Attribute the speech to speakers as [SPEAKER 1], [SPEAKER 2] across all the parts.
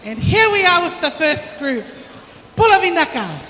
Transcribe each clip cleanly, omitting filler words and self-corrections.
[SPEAKER 1] And here we are with the first group, Pulavinaka.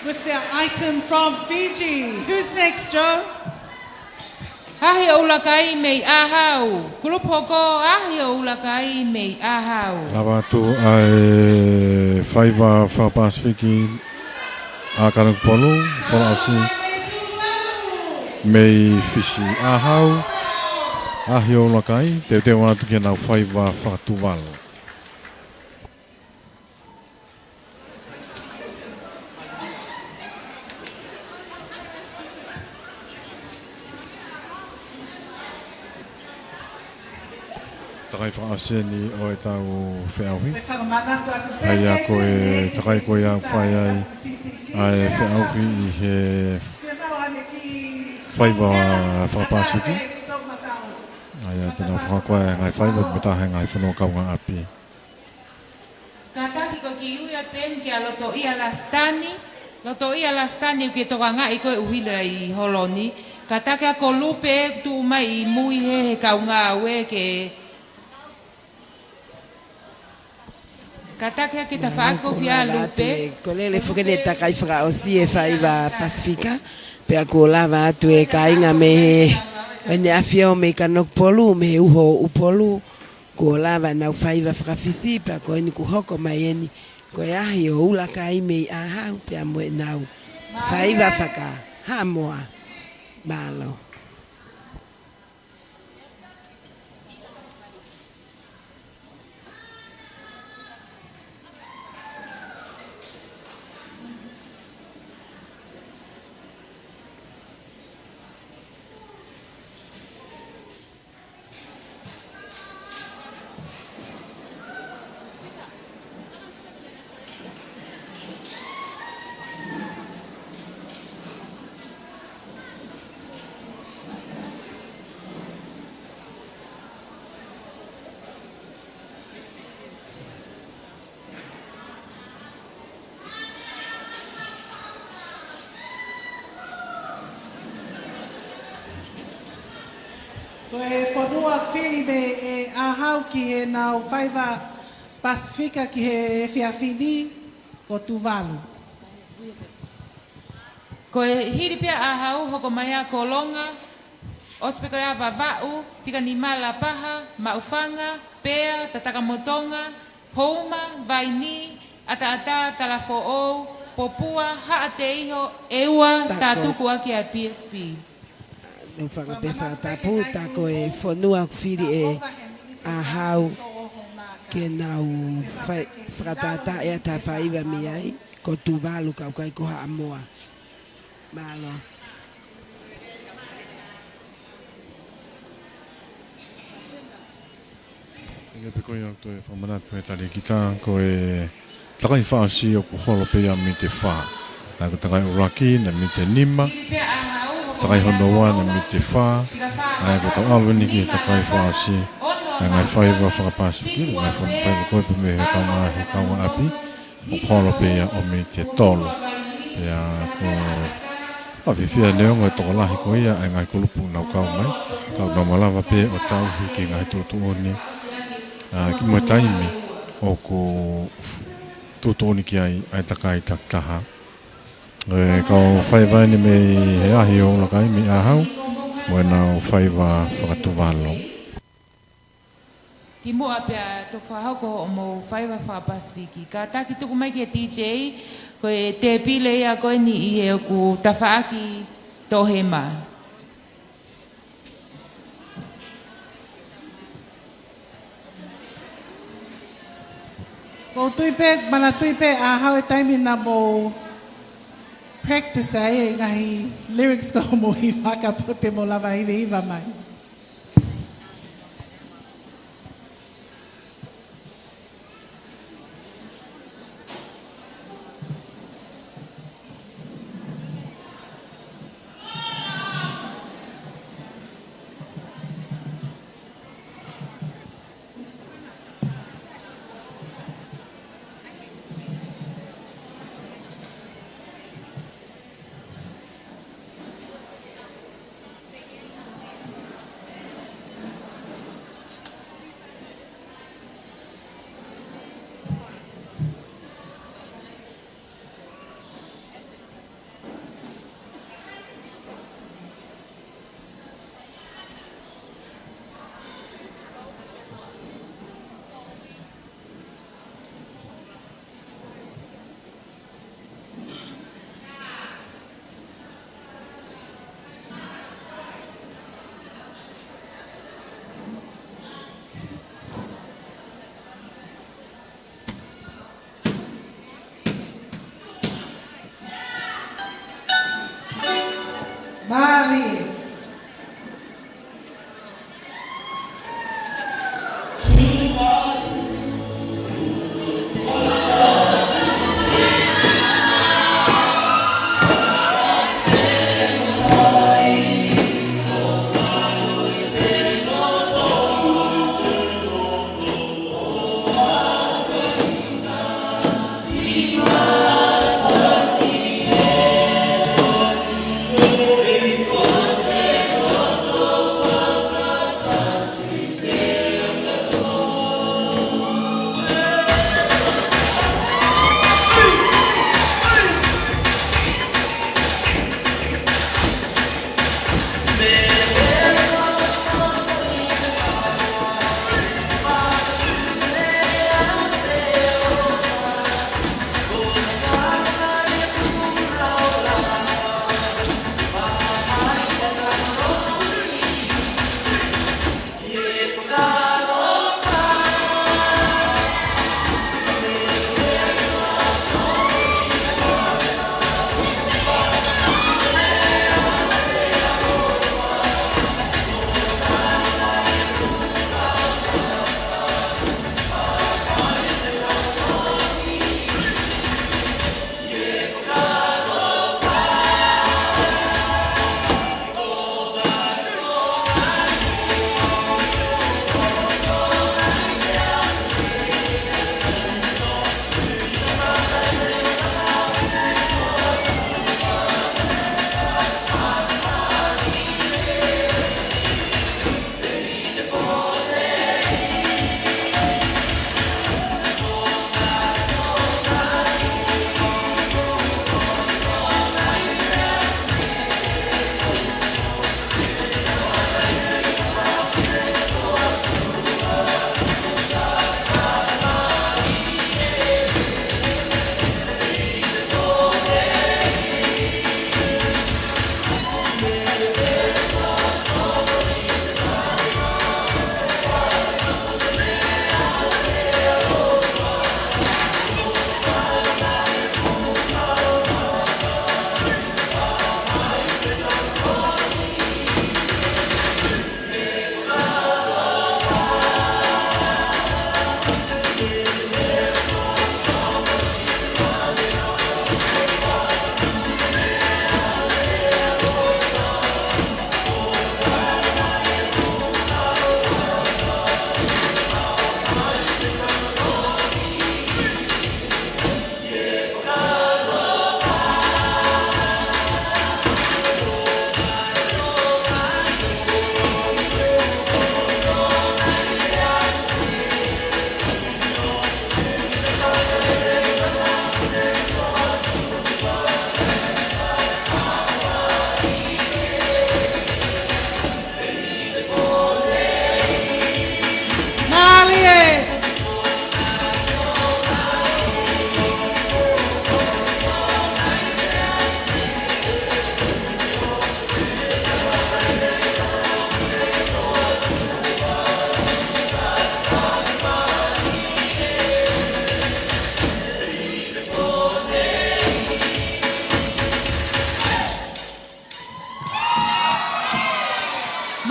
[SPEAKER 1] With their item from Fiji. Who's next, Joe?
[SPEAKER 2] Ahi o ulakai mei ahau. Kulupoko ahi o ulakai mei ahau.
[SPEAKER 3] Lawatu ai Faiva fa Pasifiki a Karangpolo for asi mei fisi ahau ahi o ulakai te watu ke na Faiva fa Tuval. Takai whaaseni o e tau whiawi. Ai a koe, takai koe a whai ai, ai whiawi I he whaiwa whakapasuki. Ai a tēnā whakakoe ngai whaiwa me tahe ngai whanau kaunga api.
[SPEAKER 2] Kakaki ko ki ui a pen ki a loto I a lastani, Loto ia lastani ke toka ngai koe uhila I holoni. Ka take ako lupe tu mai I mui he kaunga awe ke... Ka take ke ta whaako pia lupe.
[SPEAKER 4] Ko lele whukene takai whakaosi e whaiva Pasifika. Pea ko lava atu e kainga me he... Ene awhia me ka nokpolu me he uho upolu. Ko lava nau whaiva whakawhisi pea ko eni ku hoko mai eni. Ko e ahi o ula kai mei ahau pea moe nau. Whaiva whaka hamoa. Malo.
[SPEAKER 1] Ko e whanua whiri me e ahau ki he nau whaiva Pasifika ki he whiawhini o Tuvalu.
[SPEAKER 2] Ko e hiri pia ahau hoko mai a kolonga. Ospeko ia vavau, tika ni mala paha, maufanga, pea, tataka motonga, houma, vaini, ata talafo'ou, popua, haate iho, eua, tātuku aki a PSP.
[SPEAKER 4] Nau whakapewa tapu, tako e whanua whiri e ahau ke nau whakatata e ta whaiva mi ai, ko Tuvalu kau kai ko Haamoa. Malo.
[SPEAKER 3] Ia pe koe au toi whamanatu e tari ki tā, ko e takai whaasi o ku holo pe ia mi te wha. Nā ko takai uraki na mi te nima, takai honoa na mi te wha, nā ko tau awani ki takai whaasi, nā ngai whaiva whakapāsu ki, ngai whanataiva koe pe me he tau ngā he kaunga api, o ku holo pe ia o mi te tolo. Ia ko awhiwhia neonga e toko lahi ko ia, e ngai kulupu nau kau mai, kau nau malawa pe o tau hiki ngai tūtu oni, ki mua taimi o ko tūtoni ki ai takai taktaha. Kau whaiva ni me he ahi o lakai mi ahau, mo e nau whaiva whakatuvalo.
[SPEAKER 2] Ki mua pia tok whahauko o mo whaiva whapasifiki. Ka taki tuku mai ki DJ, ko e te pile ia koe ni I e o ku tawhaaki tohema.
[SPEAKER 1] Ko tuipe, mana tuipe ahau e taimi na mo practice ai e ngahi lyrics ko mo I whakapote mo lava iwa mai. Mali.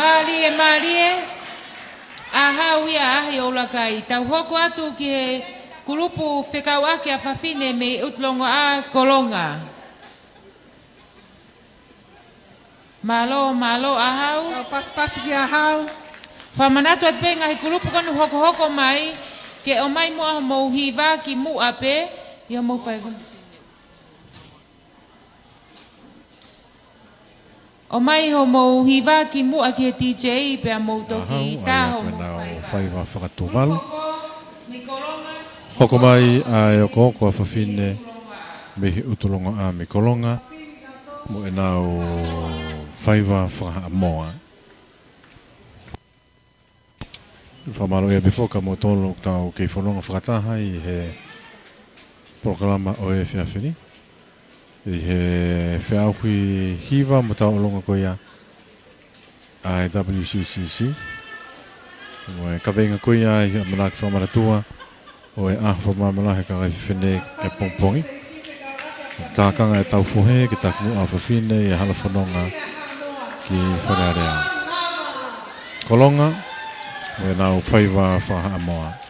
[SPEAKER 2] Malie, ahau ia ahi o lakai. Tau hoko atu ki he kulupu whekauake a whawhine me utlongo a kolonga. Malo ahau.
[SPEAKER 1] Tau pasipasi ki ahau.
[SPEAKER 2] Whamanatu at pe ngahi kulupu kanu hoko mai. Ke o mai mua mo hiva ki mu ape. Ia mo whaigo. O mai ho mo hiva ki mu a ki he TJ pe a mo toki taho mo
[SPEAKER 3] whaiva whakatuvalu. Hoko mai a e oko a whawhine me hi utulonga a me kolonga. Mo e nau whaiva whakamoa. Whamaro e bifoka mo tolo tau kei whanonga whakataha i he proklama o e whiawhiri. I he whiauhui hiva mo tau olonga ko ia a WCCC. Mo e kawenga ko ia i manaki whamaratua o e ahwa mamalahe ka rai whine e pongpongi. Tākanga e tau fuhe ki taku a whawhine i hala whanonga ki wharearea. Kolonga o e nau whaiva whaamoa.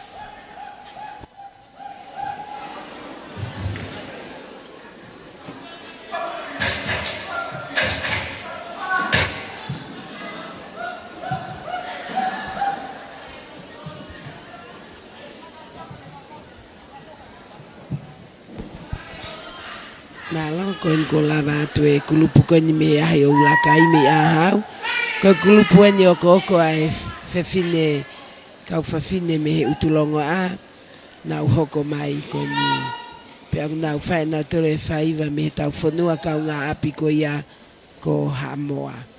[SPEAKER 4] Malo koin ko lava atu e kulupu koni me ahi o lakai me ahau. Ko kulupu ane o koko ai whewhine, kau whawhine me he utulongo a. Nau hoko mai koni. Pea nau whae nau toro e whaiva me he tau whanua kau ngā api ko ia ko hamoa.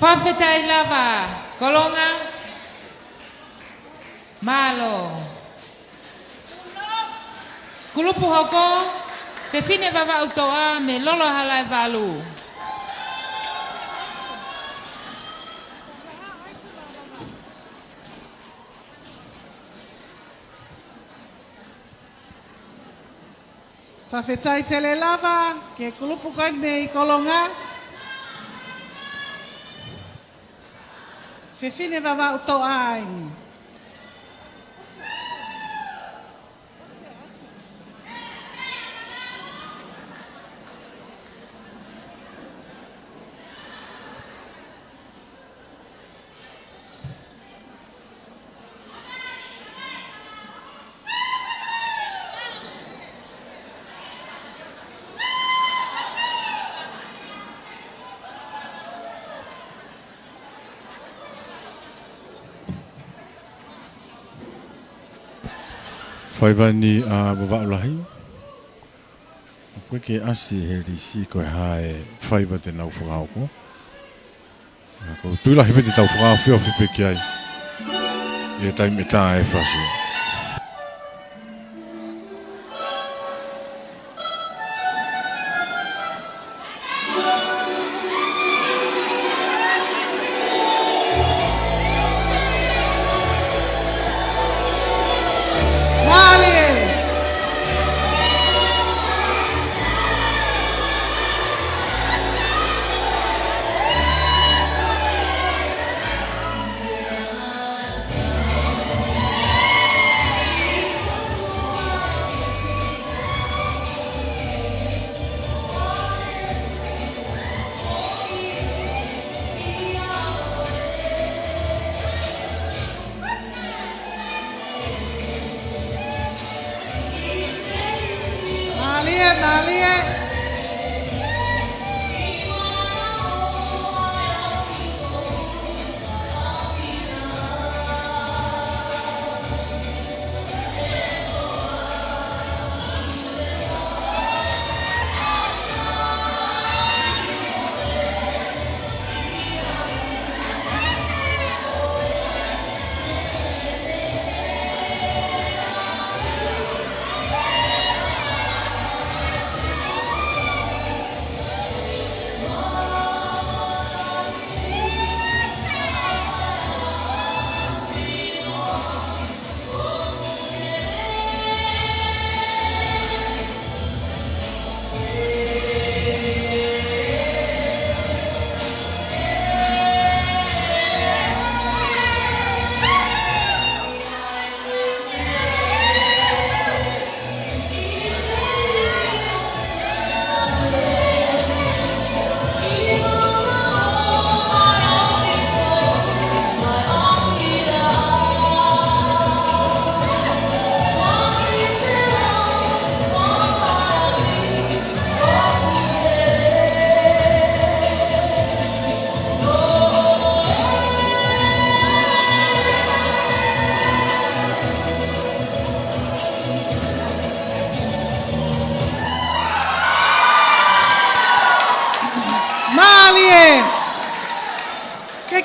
[SPEAKER 2] Whawhetai lava, kolonga, malo. Kulupu hoko, te whine wawa utoa me lolo halai walu.
[SPEAKER 1] Whawhetai tele lava, ke kulupu koe me I kolonga. Whiwhine wawa uto aini.
[SPEAKER 3] Whaivani a wawaulahi. Koe ke asi he risi koe hae whaiva te nau whakaoko. Ko tuila hipe te tau whakao whio whipe ki ai. I e taime tā e whasi.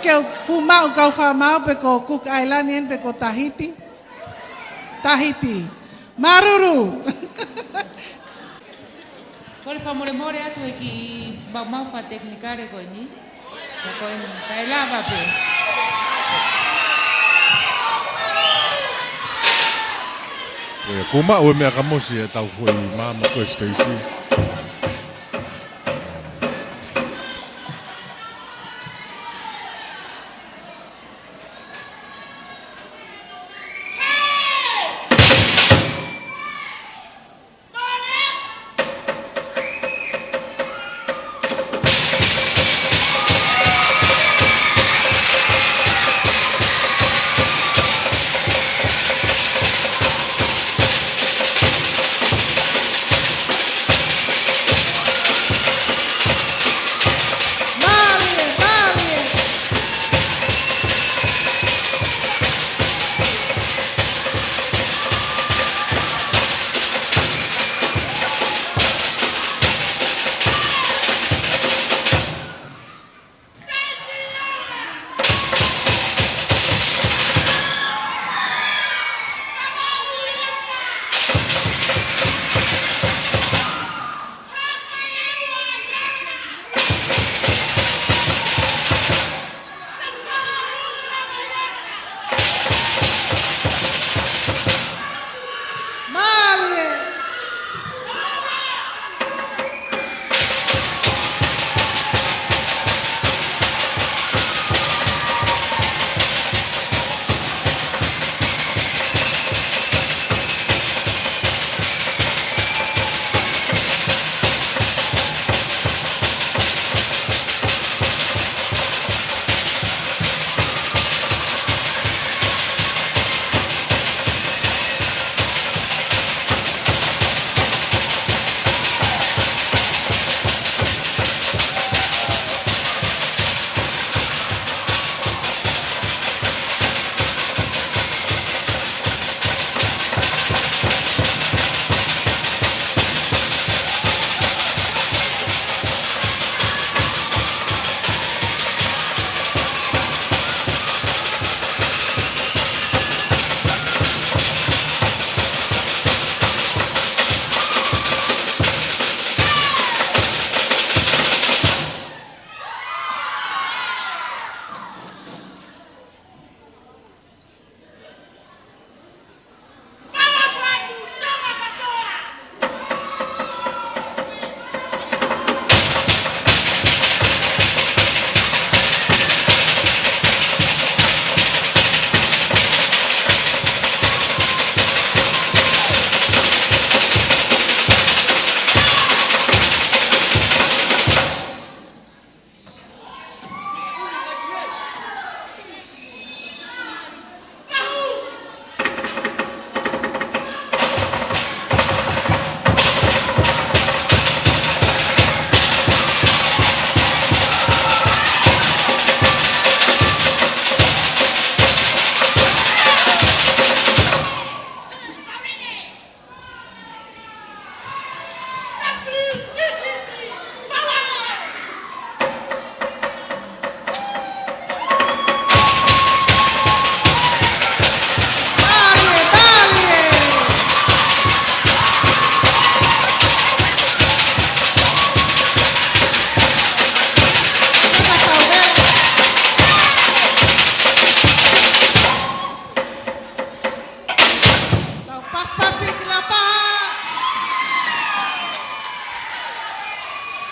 [SPEAKER 1] ke fumau kau famau pe ko Cook Island yen pe ko Tahiti. Tahiti. Maruru.
[SPEAKER 2] Ko le famore atu e ki mau fa teknikare ko ni. Ko ni kai lava pe.
[SPEAKER 3] Kuma o me kamosi e tau foi mama ko Stacy.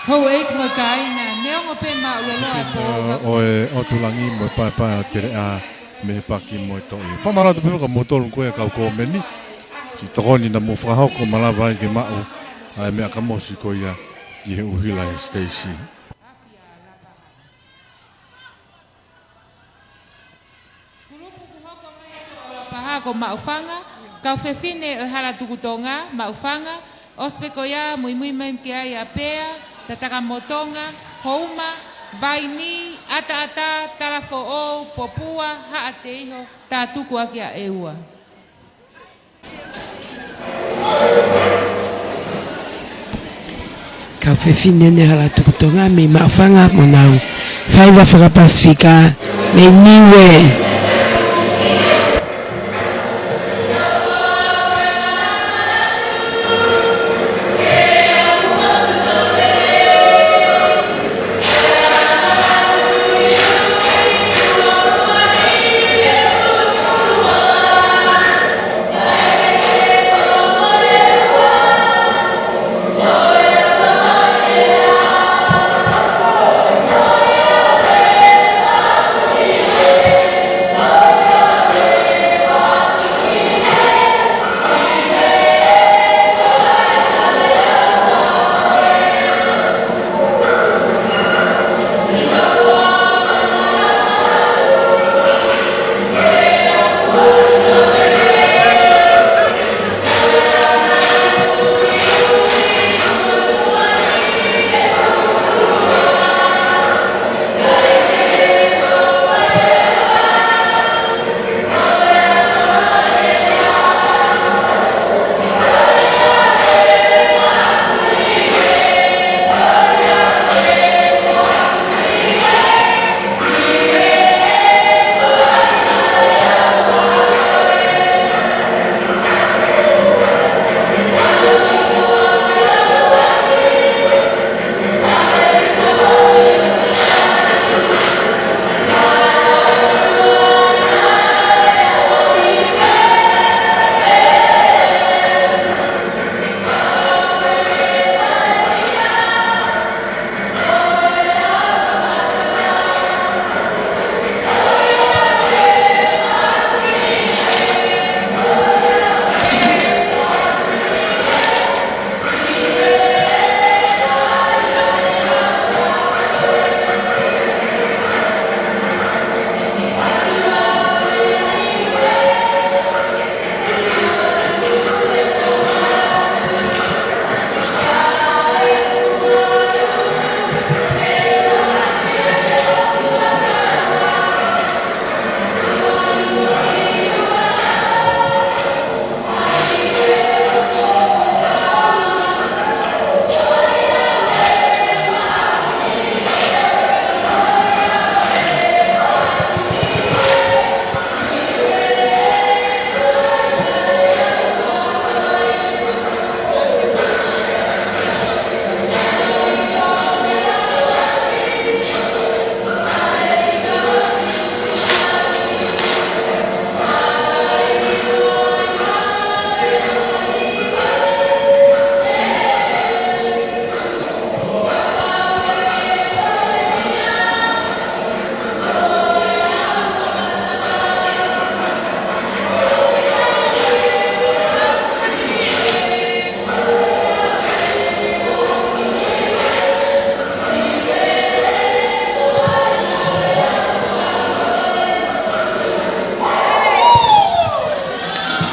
[SPEAKER 2] Ho ek mo kainga, neo mo pe ma ulolo po.
[SPEAKER 3] O tulangi mo pa tere a me paki mo to. Famara to pe ka motor ko e ka ko meni. Si tokoni na mo fra ho ko malava ke ma o. Ai me ka mo si ko ia i he uhila Stacy.
[SPEAKER 2] Paha ko maufanga, ka fefine hala tukutonga maufanga, ospe ko ya mui mai ke ai apea, tataka motonga, houma, vaini, ata talafo o, popua, haateho, tatuku aki a eua.
[SPEAKER 4] Ka fefine ne hala tukutonga me maufanga mo nau. Faiva fra Pasifika me niwe.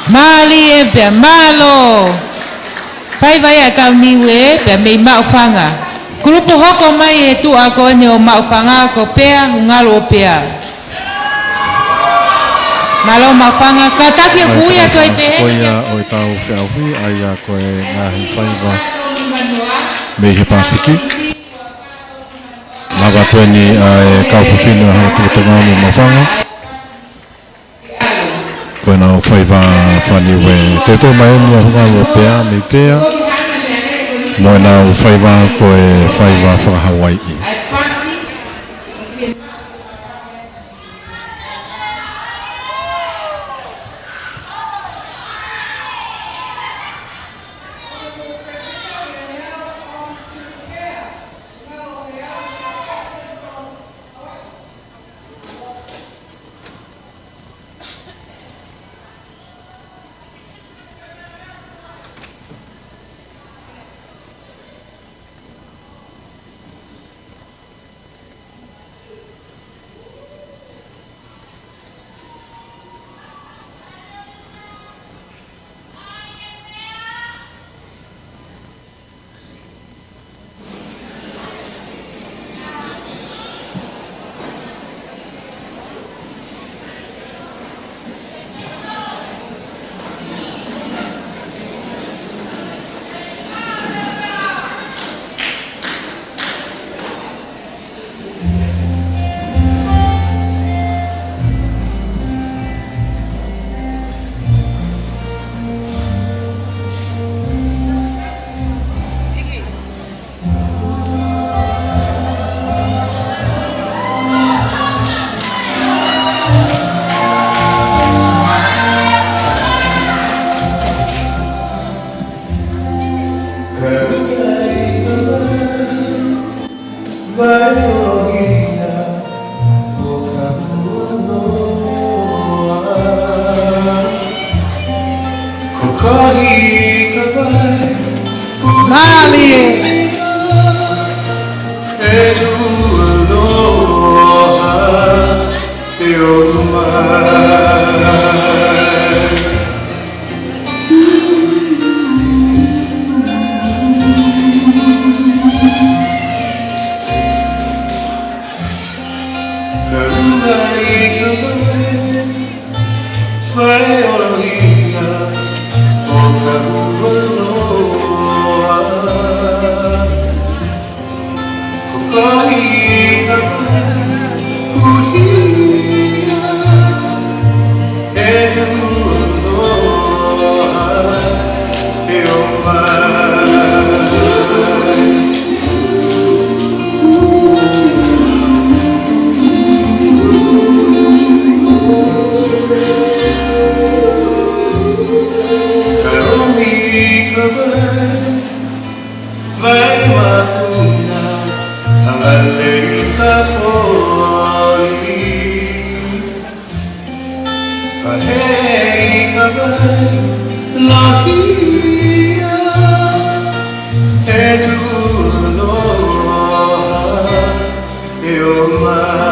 [SPEAKER 2] Mali e pia malo. Fai vai a kau niwe pia mei maufanga. Grupo hoko mai e tu ako ne o maufanga ko pea ngalo pea. Malo maufanga kataki kuya toi pe.
[SPEAKER 3] Koia o tau whiahui ai a koe ngahi whaiva me he Pasifiki. Naga tueni e kauwhawhinu hana tuatanga me mawhanga. Koe nau whaiva whaniwe. Te tō maeni a hungalo pea me pea. Moe nau whaiva koe whaiva whakahawai i.
[SPEAKER 1] mali e.
[SPEAKER 5] E tu aloha e o mai. Karuai, vai ologia, o karualoa. Kokoi kapai, kuhia, e tu aloha, e o mai. Vai makuna ang alay kapoli. Kahei kabay lahia e tu aloha e o mai.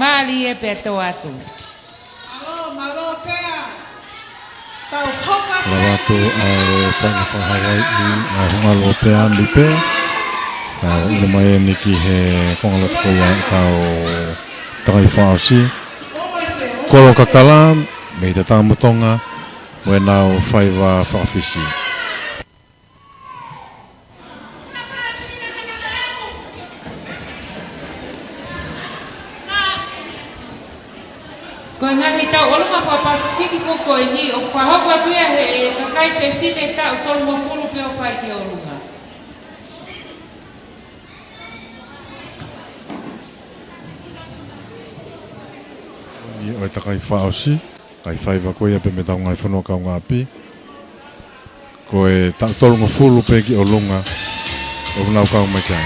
[SPEAKER 2] Mali e pe to atu.
[SPEAKER 1] Alo, malo pea. Tau hoka
[SPEAKER 3] Lavato ao whainga whahawai I a hunga lopea lipe. Ina mai e niki he konga loto koia I tau takai whaosi. Kolo kakala, me te tāmutonga, mo e nau whaiwa whaafisi.
[SPEAKER 2] Ko ngahi tau olunga wha Pasifiki foko e ni, o whahoko atu ia he kakai te whine tau tolu mo fulu pe o whai te olunga.
[SPEAKER 3] I o e takai whaosi, kai whaiwa koia pe me tau ngai whanua kau ngā pi. Ko e tau tolu mo fulu pe ki o lunga, o nau kau mai kai.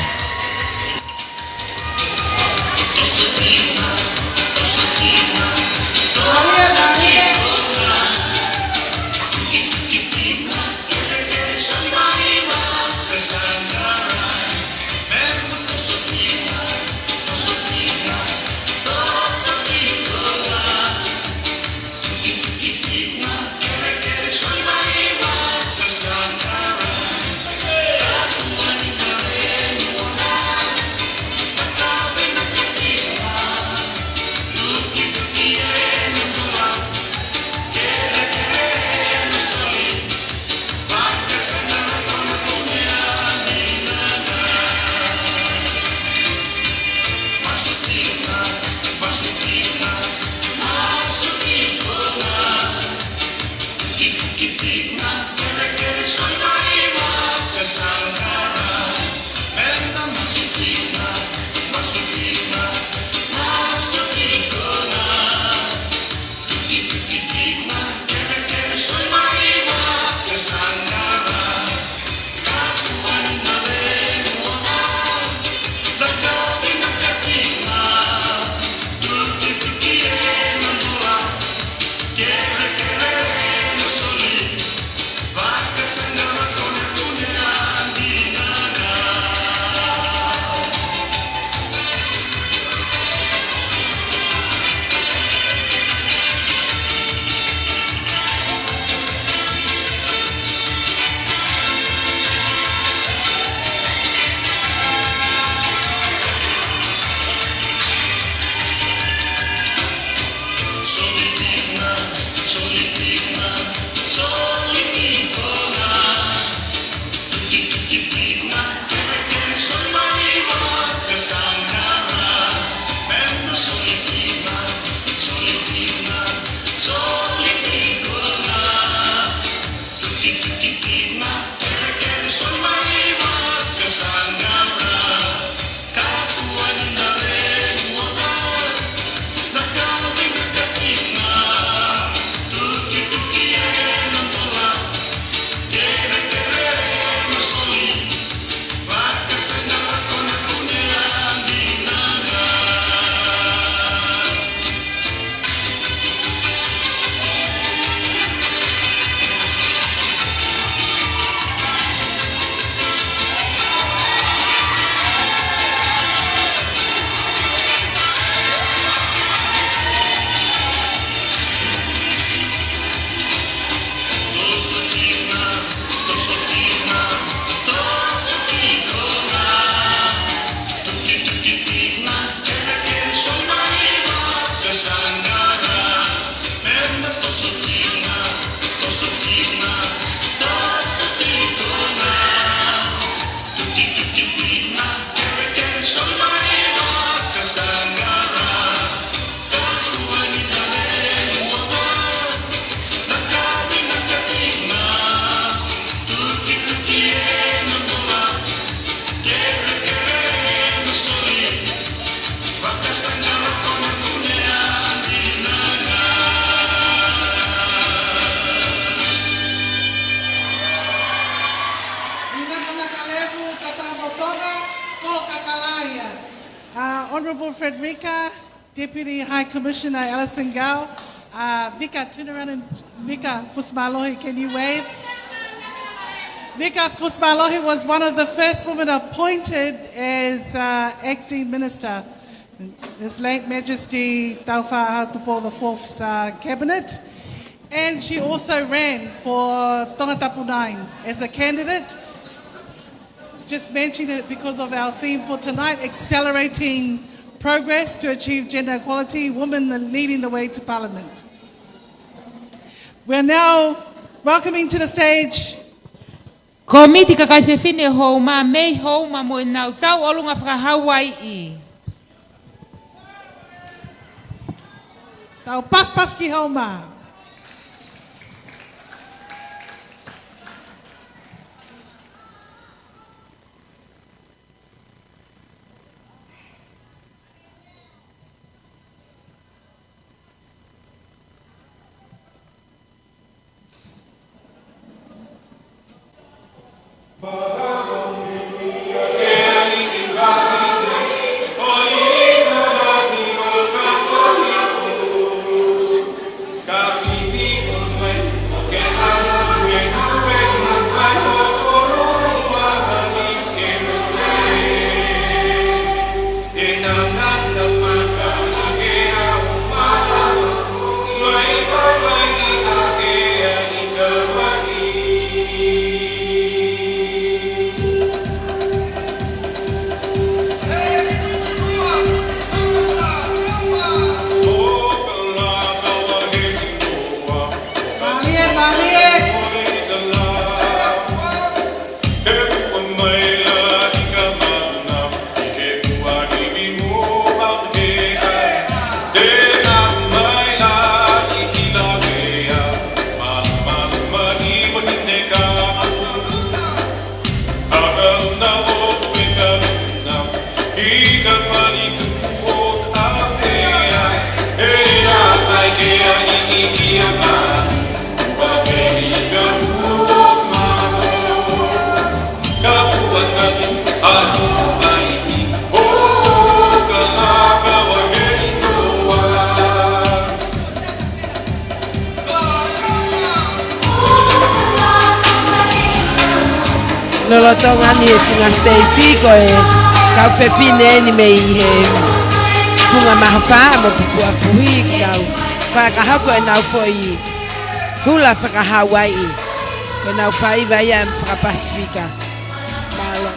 [SPEAKER 1] Honourable Frederica, Deputy High Commissioner Alison Gao. Vika, turn around and Vika Fusmalohi, can you wave? Vika Fusmalohi was one of the first women appointed as acting minister. His late Majesty Taufa Hatupo IV's cabinet. And she also ran for Tongatapu 9 as a candidate. Just mentioned it because of our theme for tonight, accelerating progress to achieve gender equality, women leading the way to Parliament. We're now welcoming to the stage
[SPEAKER 2] Komiti ka kaifefine houma, mei houma mo inau tau olunga whaka Hawaii.
[SPEAKER 1] Tau Paspaski Hauma.
[SPEAKER 4] Nolotonga ni funga Stacy ko kau fefine ni mei he funga mahafa mo pupua puhi kau whakaha ko nau foi hula whakaha Hawaii ko nau whai vai am whakapasifika malo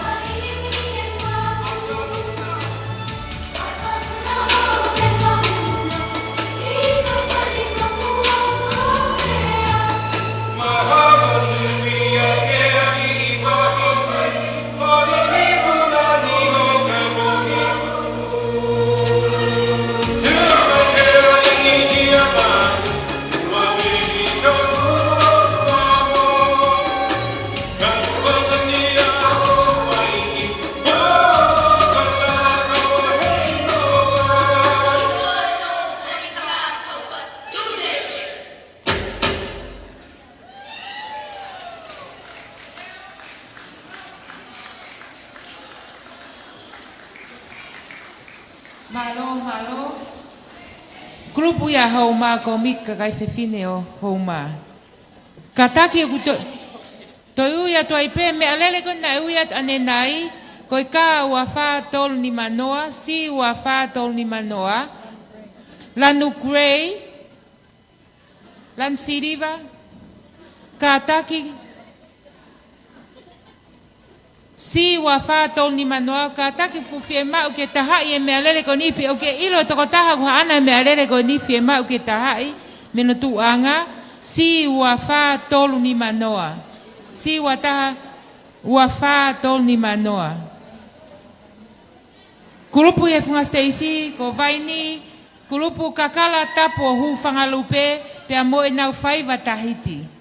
[SPEAKER 2] Malo. Grupo ia hauma komit ka kaifefine o hauma. Kataki o to uia to ipe me alele ko na uia anenai ko ka wafa tol ni manoa si wafa tol ni manoa lanu grey lan siriva kataki si wafa tol ni manoa kataki fu fiema o ke taha i me alele ko ni pi o ke ilo to taha ko ana me alele ko ni fiema o ke taha i me no tu anga si wafa tol ni manoa si wataha wafa tol ni manoa kulupu e funga Stacy ko vaini kulupu kakala tapo hu fangalupe pe amo e nau fai watahiti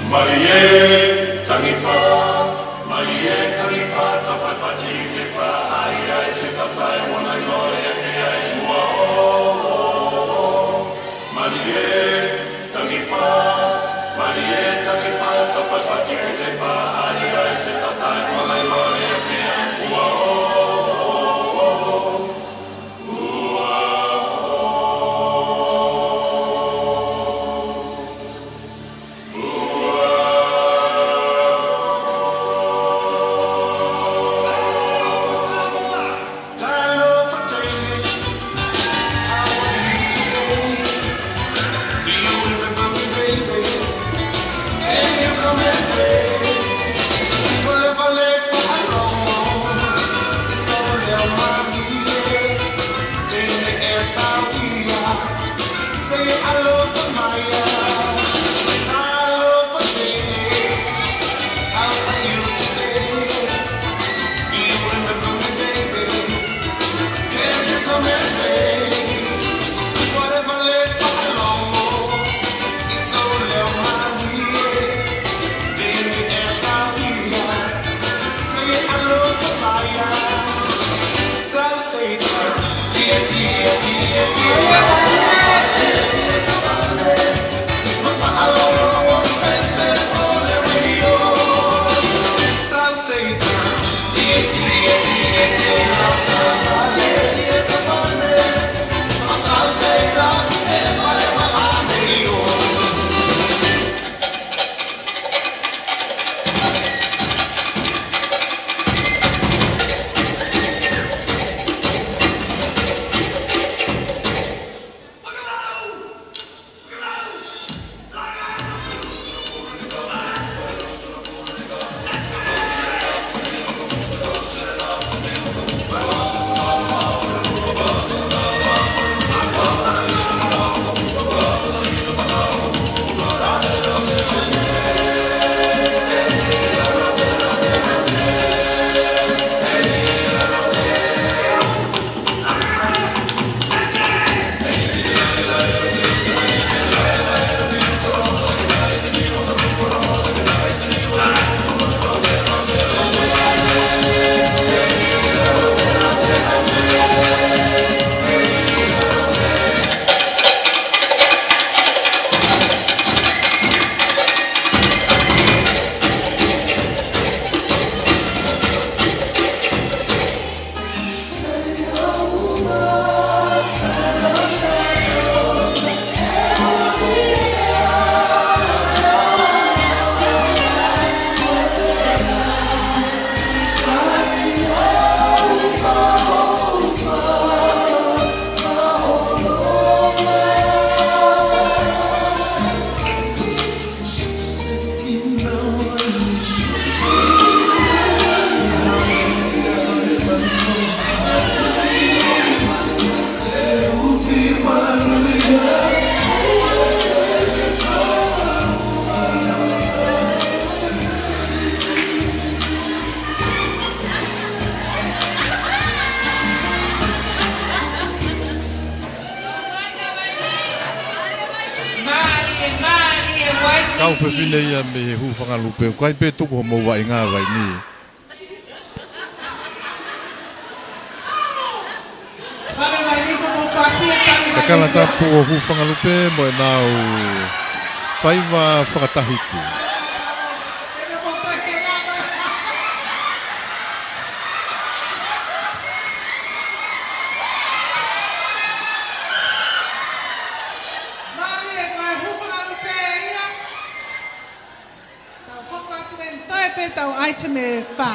[SPEAKER 5] Marie, tangifa, tafafati, tefa, ai, se tapai, wana lore, ai, tua, Marie, tangifa, tafafati, Say I love the Maya. I love for day. How are you today? Do you remember me, baby? Can you come and play? Whatever left for long, it's all on my way. Did you answer me? Say I love the Maya. So say dear, dear, dear, dear.
[SPEAKER 3] Kau pewhine ia me hu whangalupe. Kai pe tuku ho maua i ngā vai ni.
[SPEAKER 1] Pare vai ni ko mo pasi e tani vai.
[SPEAKER 3] Takala tapu o hu whangalupe mo e nau whaiva whakatahiti.
[SPEAKER 1] Ele botou aqui lá. Mari e koe hufanga lupe ia. Tau hoko atu en toe pe tau item e wha.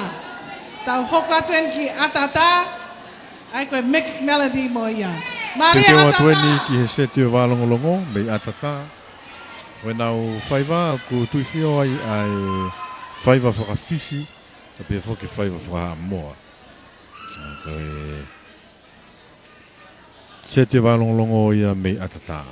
[SPEAKER 1] Tau hoko atu en ki atata. Ai koe mixed melody mo ia. Mari
[SPEAKER 3] Te
[SPEAKER 1] e
[SPEAKER 3] te
[SPEAKER 1] atata.
[SPEAKER 3] watueni ki he seti o wālongolongo me atata. Koe nau whaiva ku tuifio ai ai whaiva whakawhisi. Ta pia whoki whaiva whakamoa. Koe seti o wālongolongo ia me atata.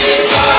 [SPEAKER 5] Yeah.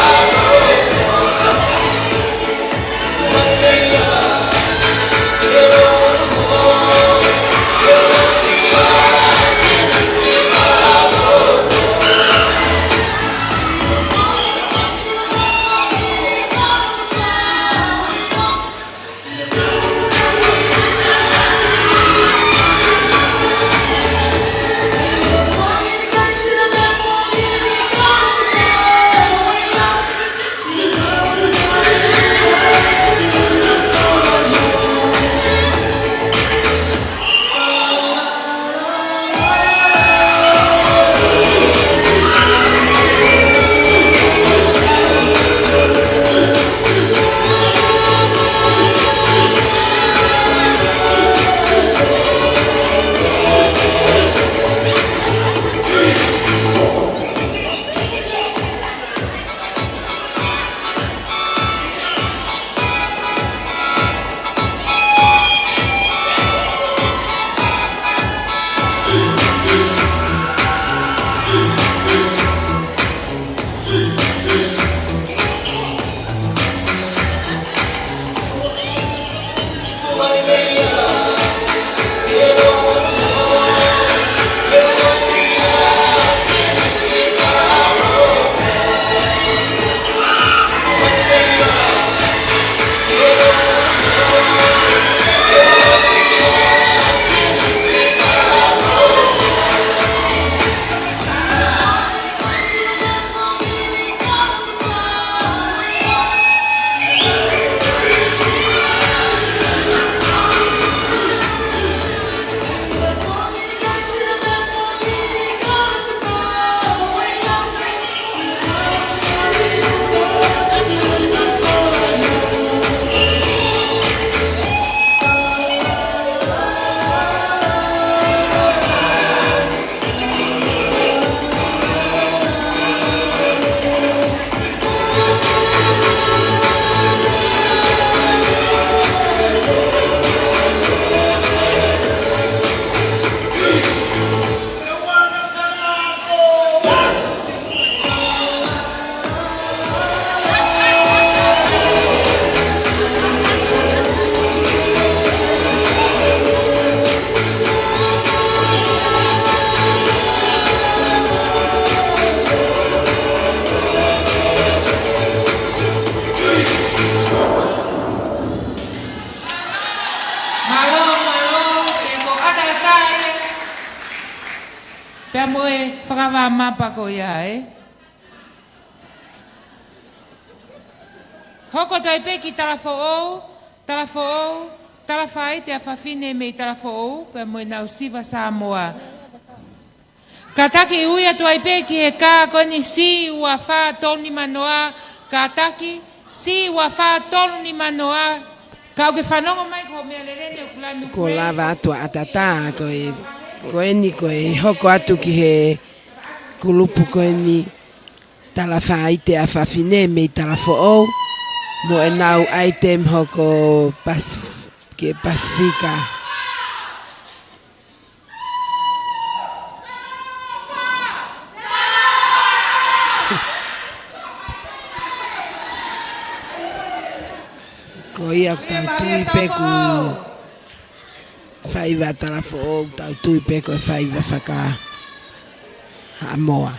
[SPEAKER 2] whakawa mapa ko ia, Hoko toi peki talafo talafai te awhawhine me talafo pe moe nau siva Samoa. Ka taki uia tuai peki e ka koni si ua wha tolni manoa, ka taki si ua wha tolni manoa, ka uke whanongo mai ko mea lerene o kulanu
[SPEAKER 4] Ko lava atu atata ko eni ko e hoko atu ki he kulupu ko eni talafai te awhawhine me talafo mo e nau item hoko ke Pasifika. Ko ia tau tui peku whaiva talafo tau tui peku e whaiva whaka hamoa.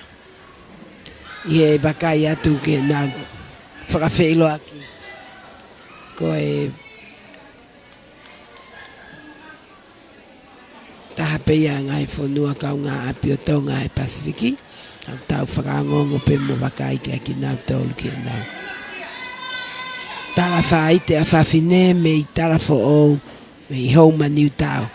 [SPEAKER 4] Ie bakai atu ke nau whakawhelo aki. Ko e taha peia ngai whanua kau ngā api o tau ngā e Pasifiki. Au tau whakangongo pe mo bakai ke aki nau tolu ke nau. Talafa ai te awhawhine me i talafo o me i hauma niu tau.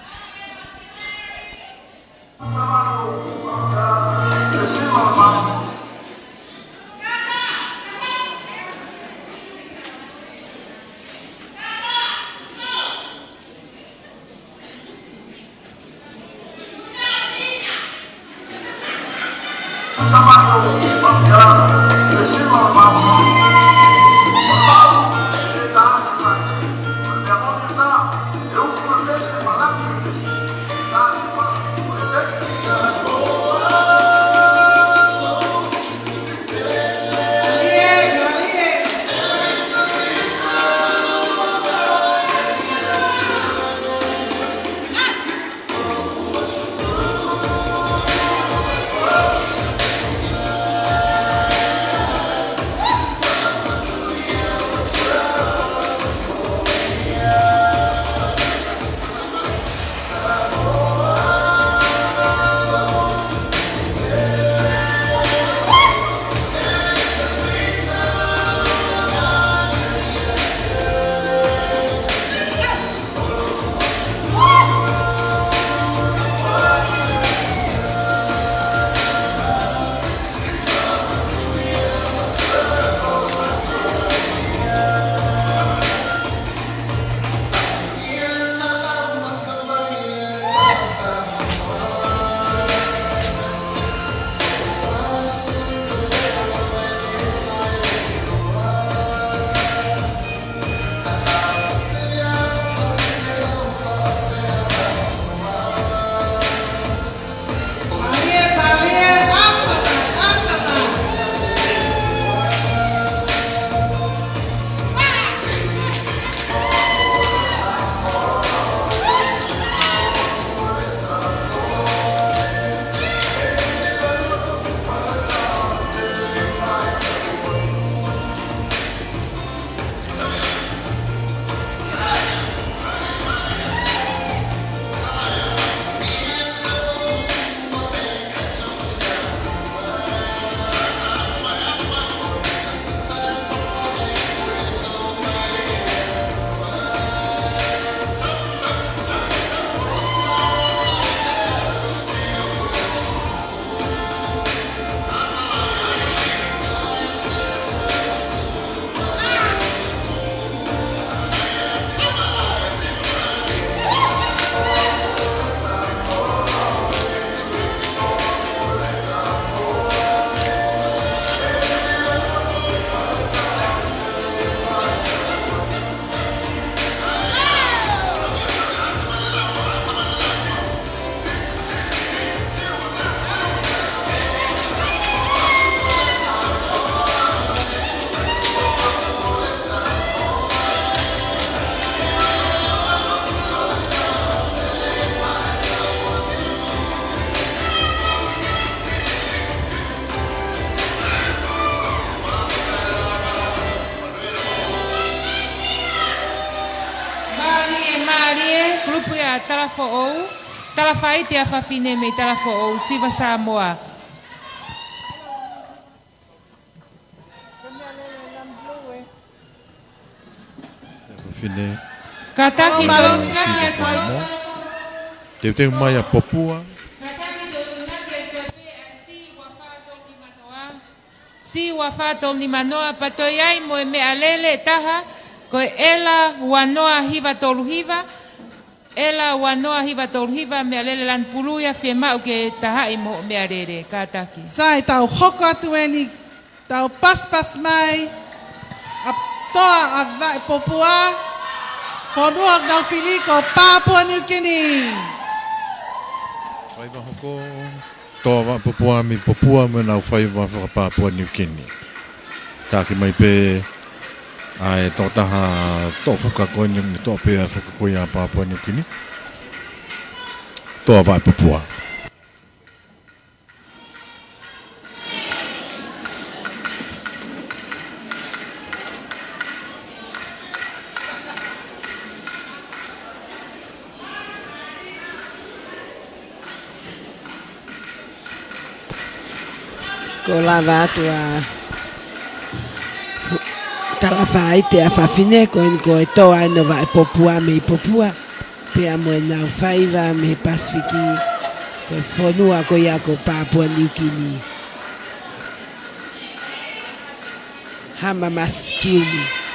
[SPEAKER 2] Talafo ou, talafai te awhawhine me talafo ou, siva Samoa.
[SPEAKER 3] Fine.
[SPEAKER 2] Kataki
[SPEAKER 1] Malo,
[SPEAKER 2] tonu ngaki e toi.
[SPEAKER 3] Te mai a Papua.
[SPEAKER 2] Kataki tonu ngaki e toi pe a si wa whātou ni manoa patoi ai mo e mea lele e taha ko ela wanoa hiva tolu hiva ela wanoa hiva tolu hiva mea lele lan puluia whi mau ke taha i mo mea rere kātaki.
[SPEAKER 1] Sai tau hoko atu e ni tau paspas mai a toa a vai popua whanua nau whili ko Papua New Guinea.
[SPEAKER 3] Whai wa hoko. Toa wa Papua mi Papua me nau whai wa Papua New Guinea. Tāki mai pe ai tō taha tō whuka koe ni tō pēa whuka koe a Papua New Guinea. Toa wa Papua.
[SPEAKER 4] Ko lava atu a talawhai te a whawhine ko en ko e toa e no vai popua me i popua pe a mo e nau whaiva me Pasifiki ko e whanua ko ia ko Papua New Guinea. Hama Mastuni.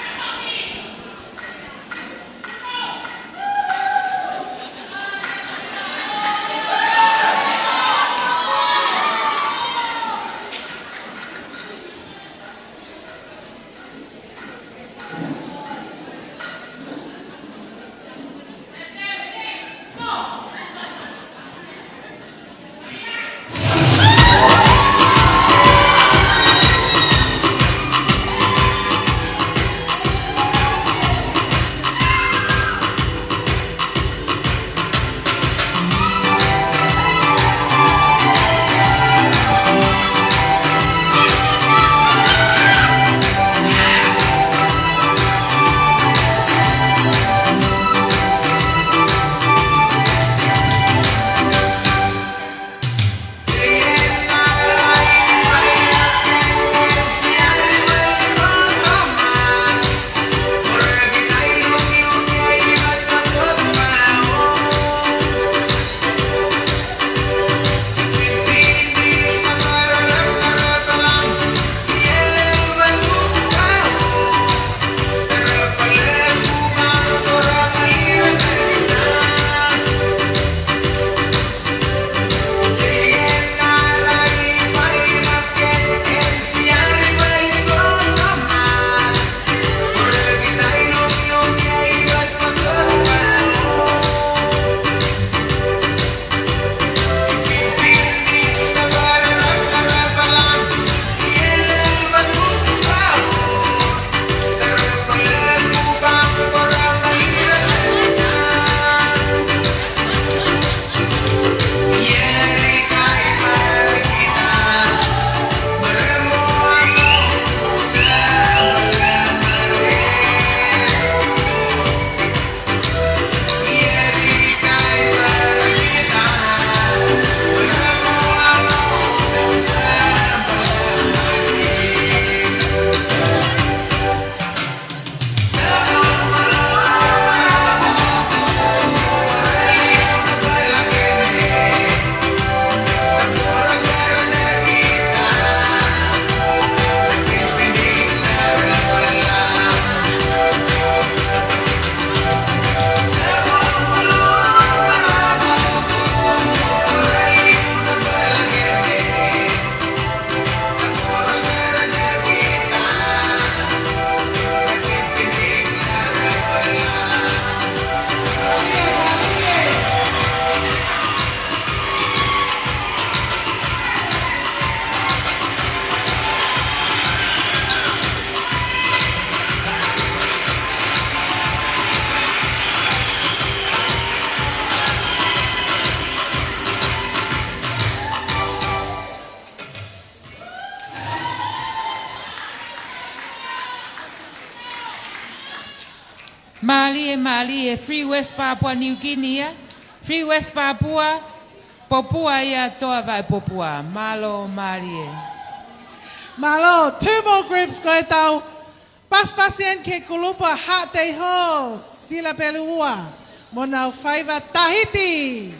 [SPEAKER 2] Mali e Free West Papua New Guinea. Free West Papua, Popua ia toa vai Popua. Malo Mali e.
[SPEAKER 1] Malo, two more groups go tau Paspasien ke kulupa hate ho sila pelua monau faiva Tahiti.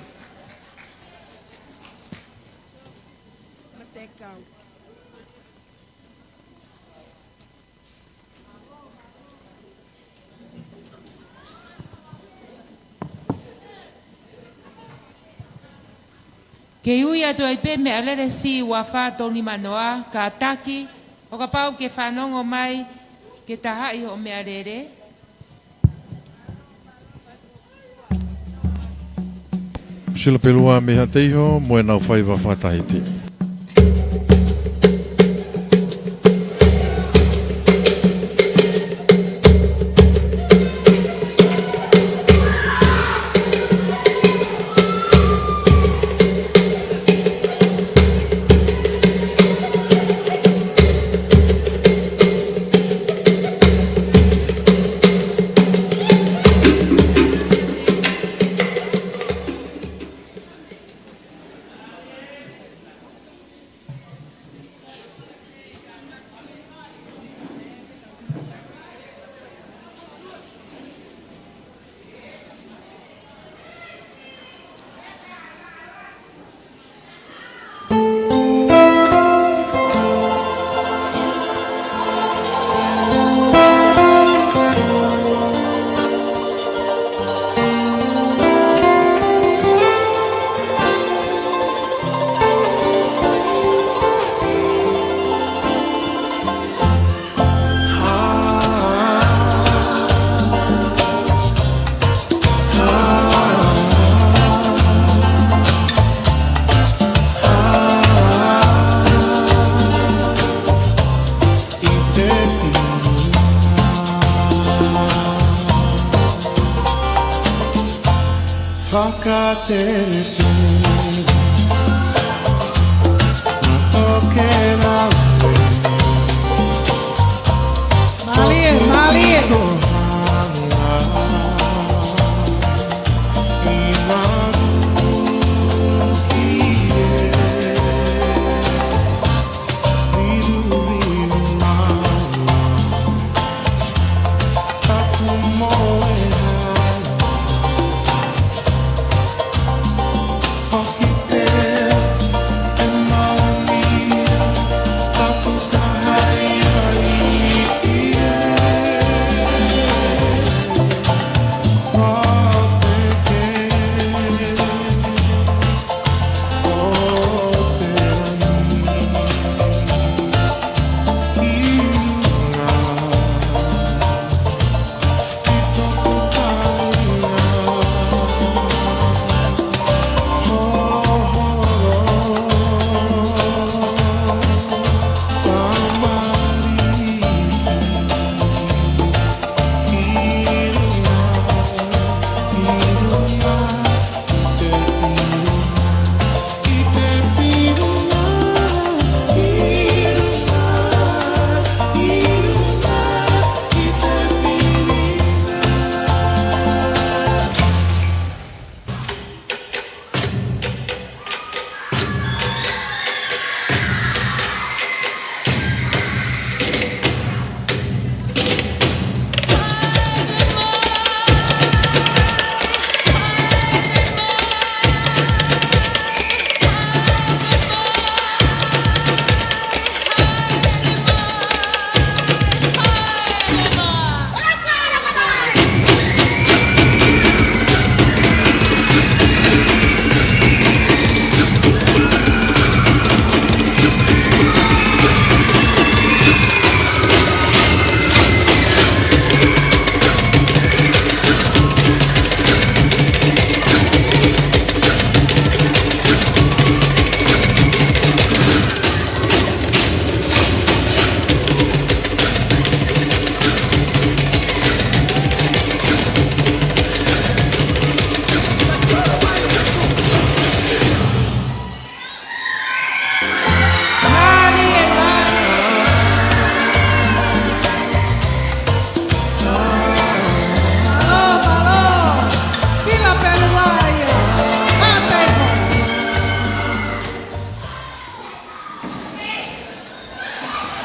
[SPEAKER 2] Ke ui atu ai pe me alere si wa whātou ni manoa, ka ataki, o ka pau ke whanongo mai, ke tahai o me arere.
[SPEAKER 3] Sila pelua me hateiho, moe nau whaiva whatahiti.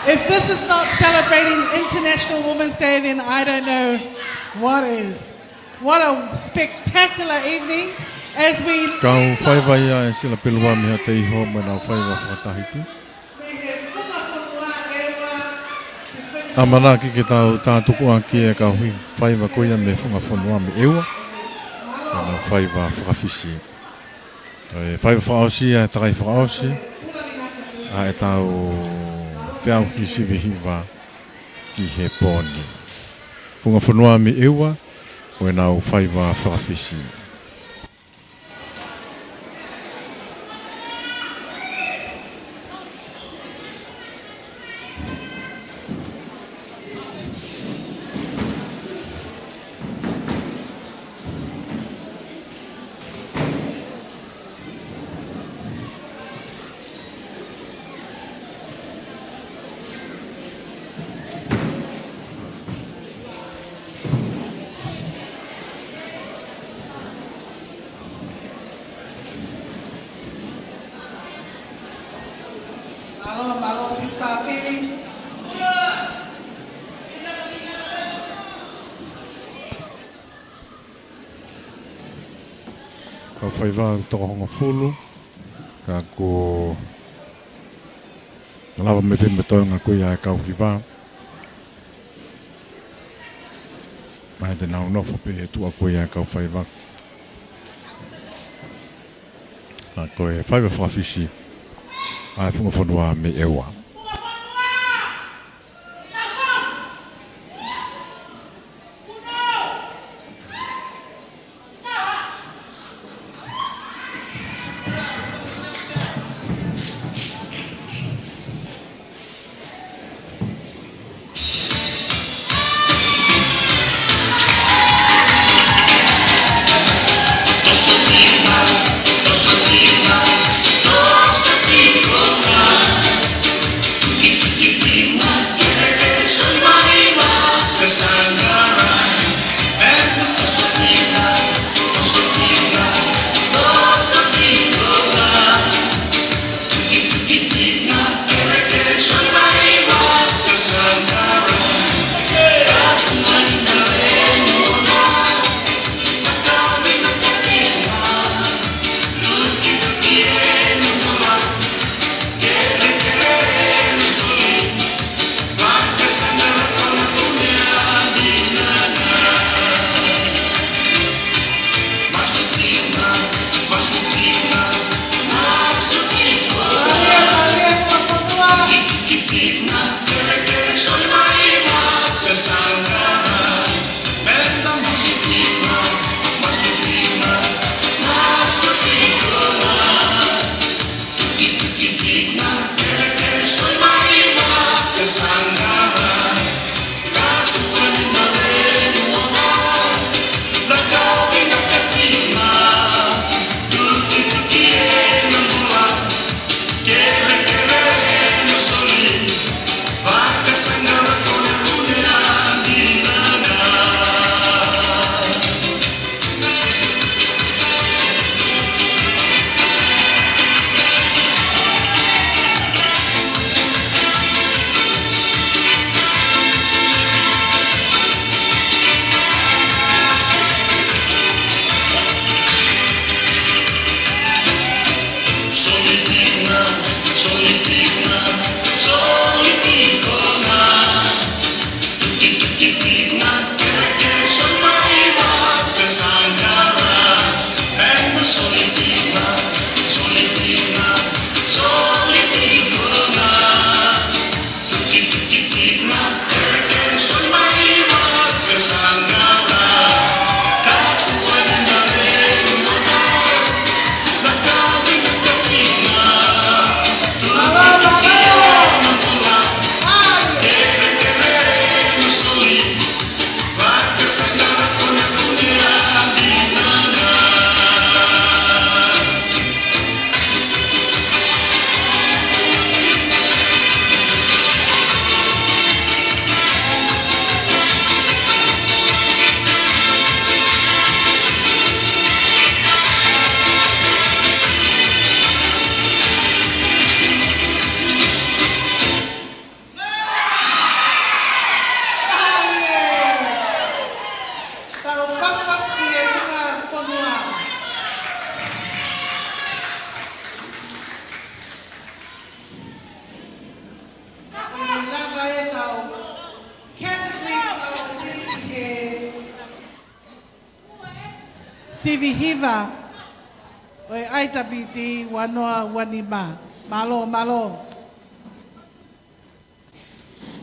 [SPEAKER 1] If this is not celebrating International Women's Day, then I don't know what is. What a spectacular evening as we...
[SPEAKER 3] Kau whai vai a e sila pelua miha te iho me nau whai wa whakatahiti. Amana ki ke tau tātuku aki e kau hui whai wa koia me whunga whanua me eua. Me nau whai wa whakawhisi. Whai wa whakaosi a e takai whakaosi. A e tau whiau ki sivi hiwa ki he pōni. Whunga whanua me eua. Mo e nau whai wa whakawhisi.
[SPEAKER 1] Malo sisfafili.
[SPEAKER 3] Ka whai wā toko honga fulu. Ka ko... Lawa me pe me toinga koe a e kau hi wā. Mai te nau nofo pe e tua koe a e kau whai wā. Ka koe whai wā whawhisi. A e whunga whanua me ewa.
[SPEAKER 1] Sivi Hiva, oi IWD Wanoa Wanima. Malo.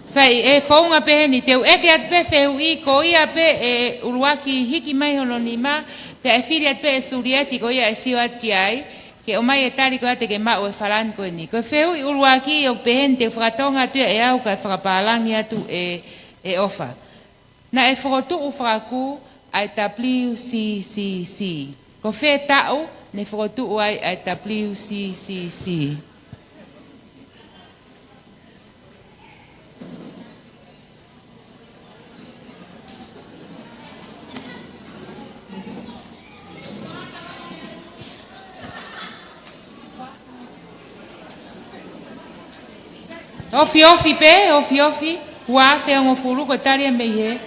[SPEAKER 2] Sai e fonga pe ni teu e ke at pe feu I ko ia pe e uluaki hiki mai hono ni ma pe e firi at pe e suriati ko ia e sio at ki ai ke o mai e tari ko ate ke ma o e falan ko ni ko feu I uluaki o pe hente fratonga tu e au ka frapalangi atu e ofa na e frotu u fraku ai tapliu si ko fe tau ne frotu ai tapliu si Ofi pe, ofi. Wa fe ngo fulu ko tari me ye.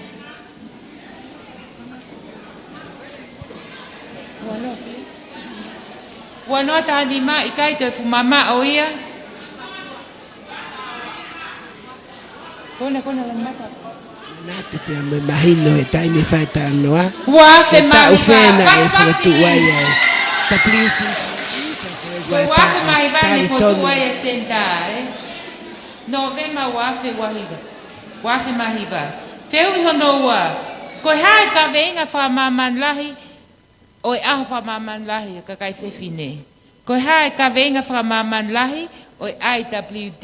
[SPEAKER 2] Wano ta di ma ikai te fu mama oia. Kona la mata.
[SPEAKER 4] Natu pe me imagino e tai me fai tal noa.
[SPEAKER 2] Wa fe ma
[SPEAKER 4] ufena e fotu ai. Tapliusi.
[SPEAKER 2] Wa fe ma iba ni fotu ai senta, No vema wafe wahiba. Wafe mahiba. Feu I hono wa. Ko hai ka venga fa maman lahi. O e fa maman lahi ka kai fefine. Ko hai ka venga fa maman lahi. O IWD.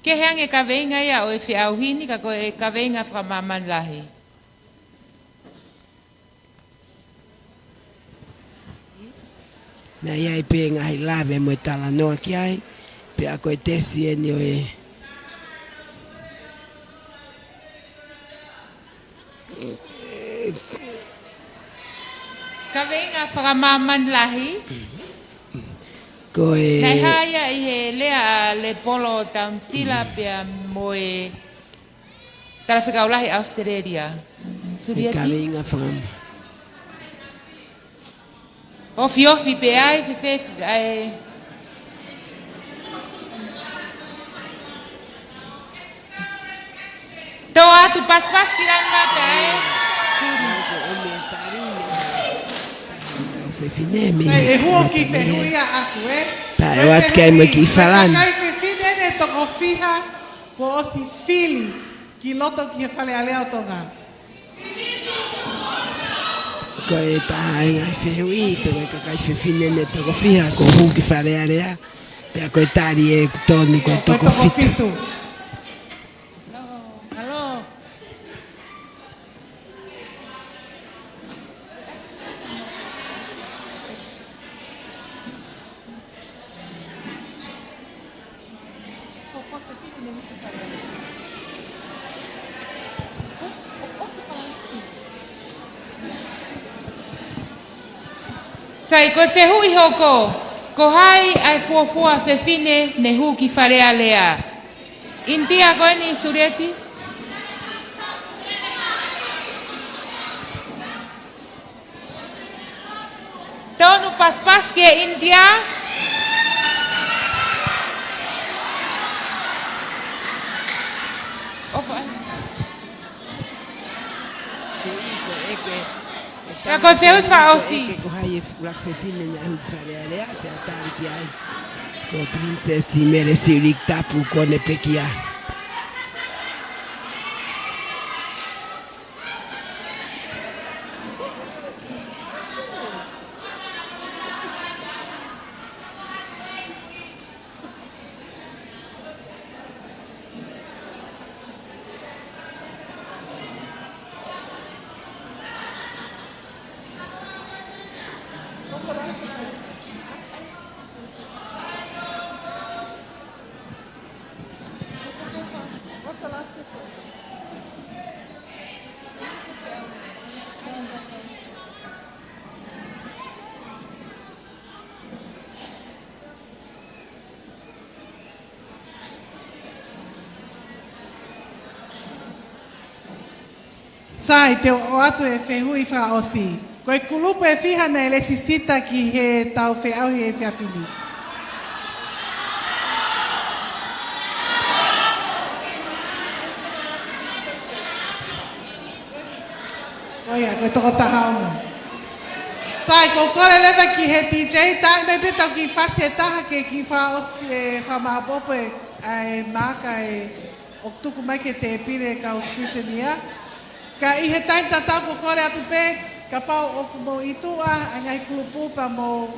[SPEAKER 2] Ke hange ka venga ia o e fe auhini ka ko e ka venga fa maman lahi.
[SPEAKER 4] Na ia I pe ngai lave mo tala noa ki ai. Pe a koe tesi e ni o e.
[SPEAKER 2] Ka venga whakamaman lahi.
[SPEAKER 4] Ko e.
[SPEAKER 2] Nei haia I he lea le polo tamsila pia mo e. Tala whikau lahi Australia.
[SPEAKER 4] Ka
[SPEAKER 2] Suriati.
[SPEAKER 4] venga whakam.
[SPEAKER 2] Ofi pe ai fe Tô atu pas ki lan mata
[SPEAKER 4] Fefine me.
[SPEAKER 1] E huo ki fe huia aku
[SPEAKER 4] Pa e wat kai me ki falan.
[SPEAKER 1] Kai fe fine ne toko fiha po osi fili ki loto ki e fale alea o tonga.
[SPEAKER 4] Ko e taha e ngai fehui, pero e ka kai fefine ne toko fiha ko hu ki whare area. Pe a koe tari e tonu ko toko fitu.
[SPEAKER 2] Sai koe whehui hoko, ko hai ai fuafua whewhine ne hu ki wharea lea. Intia koe ni Surieti? Tonu paspas ke India? Ja koe whehui whaosi.
[SPEAKER 4] Ko hai e rak fefine na hu ki whare area, te a tari ki ai. Ko princesi mere sirik tapu kone peki ai.
[SPEAKER 1] Sai, te o atu e whehui wha osi. Koe kulupu e whiha na e lesisita ki he tau wheauhi e whiawhini. Koe Oia, koe toko taha ono. Sai, ko kore lewa ki he DJ, tai me bita ki whasi e taha ke ki wha osi wha maapopo e maka e o tuku mai ke te pire ka o scrutinia. Ka i he time tatau ko kore atu pe, ka pau o mo itua, a ngai kulupupa mo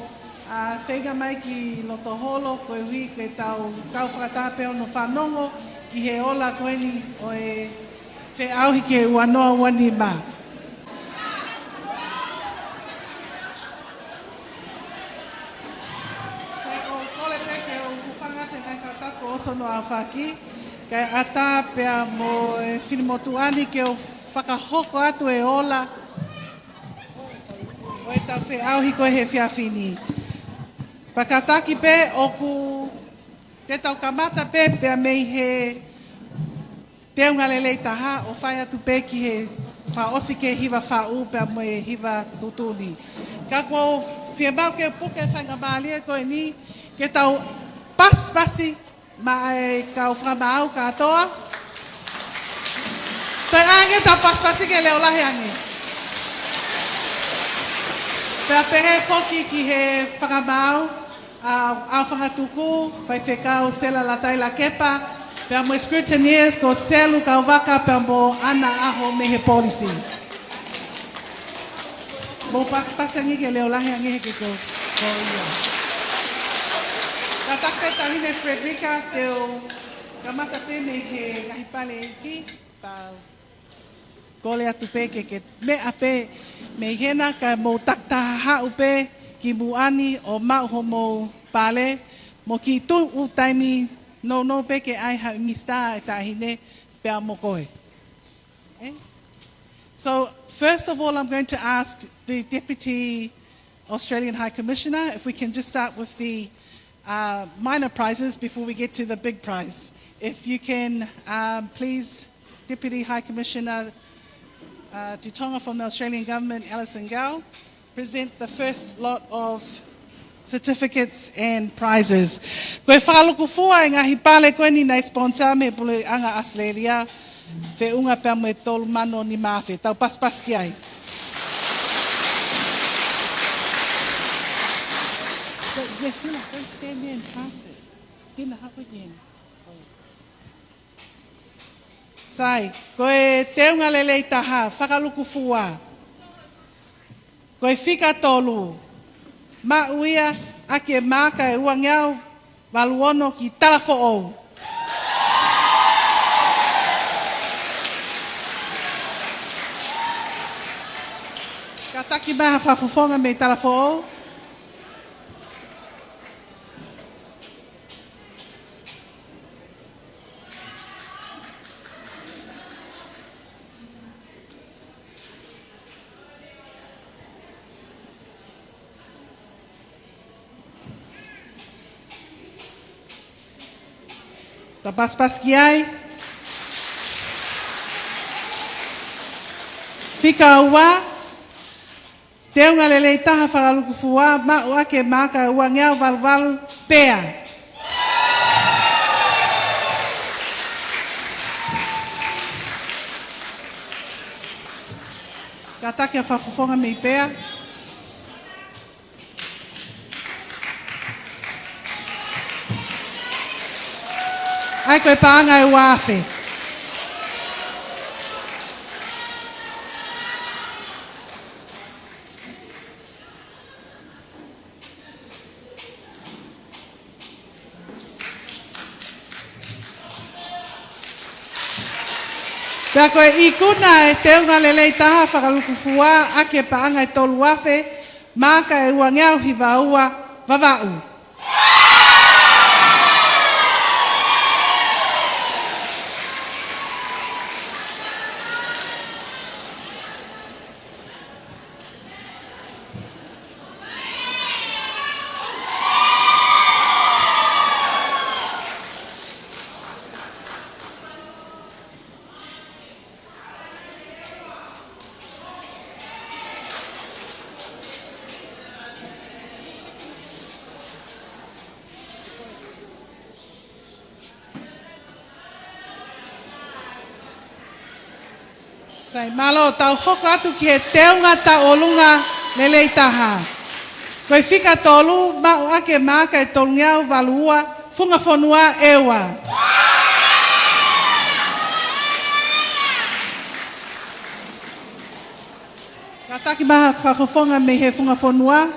[SPEAKER 1] whenga mai ki loto holo, koe hui koe tau kau whakatape ono whanongo, ki he ola koe ni o e whe auhi ke wanoa wani ma. Sai ko kole pe ke o uwhangate ngai whakatako oso no au whaki, kai ata pea mo e whirimotuani ke o whakahoko atu e ola, o e tau whe auhi koe he whiawhini. Pakataki pe oku te tau kamata pe pea mei he te unga lelei taha o whai atu pe ki he whaosi ke hiwa whau pea mo e hiwa tutuni. Ka kua whia mau ke puke whanga maalia koe ni ke tau paspasi ma e kau whamau katoa. Koe ange tau paspasi ke leo lahi ange. Pea pehe foki ki he whakamau, au whangatuku, whai whekau sela latai la kepa, pea mo scrutineers ko selu kau waka pea mo ana aho me he policy. Mo paspasi angi ke leo lahi angi he ke ko ia. Ka takpe tahine Frederica teo kamata pe me he ngahipale iki, pau. Kole atu pe ke me ape me hena ka mo taktaha upe ki muani o mauho mo pale mo ki tu utaimi no pe ke ai ha mista e tahine pe mo koe. So first of all, I'm going to ask the Deputy Australian High Commissioner if we can just start with the minor prizes before we get to the big prize. If you can please, Deputy High Commissioner Tutonga from the Australian Government, Alison Gao, present the first lot of certificates and prizes. Koe whakaluku fua e ngahi pale koe ni nei sponsor me pule anga Australia, te unga pea mo e tolu mano ni mawhi, tau paspas ki ai. Sila, don't stand there and pass it. Tina hapu jen. Sai, koe te unga lelei taha, whakaluku fua. Koe whika tolu. Ma uia ake maka e uangeau waluono ki talafo ou. Ka taki maha whafufonga me talafo ou. Ta paspas ki ai. Fika ua. Te unga lelei taha whakaluku fua, ma ua ke maka ua ngeau valvalu pea. Ka take a whafufonga mei pea. Ai koe paanga e wafe. Pea koe I kuna e te unga lelei taha whakaluku fua ake paanga e tolu wafe, maka e ua ngeau hiwa ua vavau. Sai malo tau hoko atu ki he teunga ta olunga lelei taha. Koe whika tolu, mau ake maka e tolu ngeau valua, funga fonua ewa. Kataki maha whafofonga me he funga fonua.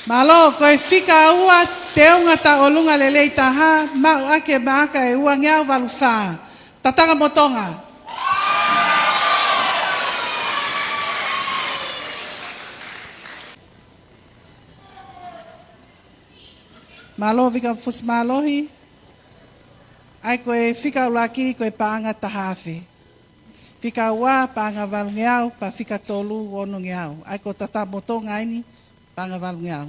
[SPEAKER 1] Malo, koe whika ua teunga ta olunga lelei taha, mau ake maka e ua ngeau walu wha. Tatanga motonga. Malo, vika fus malohi. Ai koe whika ulaki koe paanga tahawhi. Whika ua paanga walu ngeau, pa whika tolu ono ngeau. Ai ko tata motonga ini, paanga walu ngeau.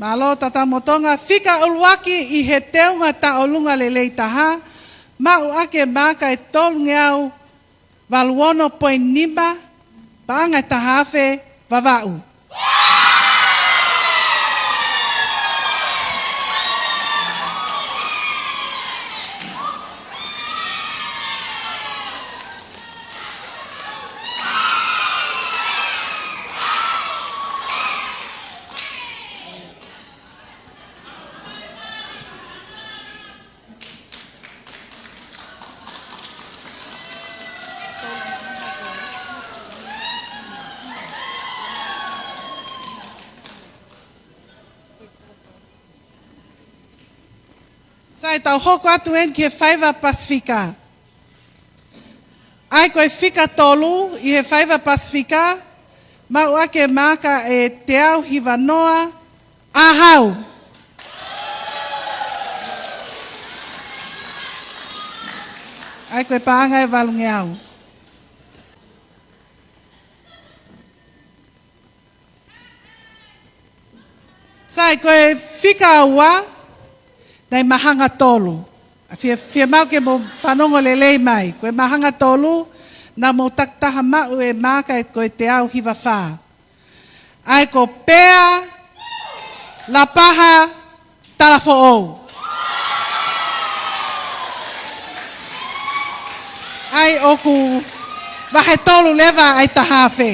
[SPEAKER 1] Malo tata motonga, whika uluaki I he teunga ta olunga lelei taha, mau ake maka e tolu ngeau, waluono poe nimba, paanga e tahawhe, vavau. Sai tau hoko atu en ki he whaiva Pasifika. Ai koe whika tolu I he whaiva Pasifika, mau ake maka e te au hiva noa, ahau. Ai koe paanga e walunge au. Sai koe whika aua, nei mahanga tolu. Fia mau ke mo whanongo lelei mai. Koe mahanga tolu, na mo taktaha mau e maka e koe te au hiva wha. Ai ko pea, la paha, talafo ou. Ai oku, wahe tolu lewa ai tahawhe.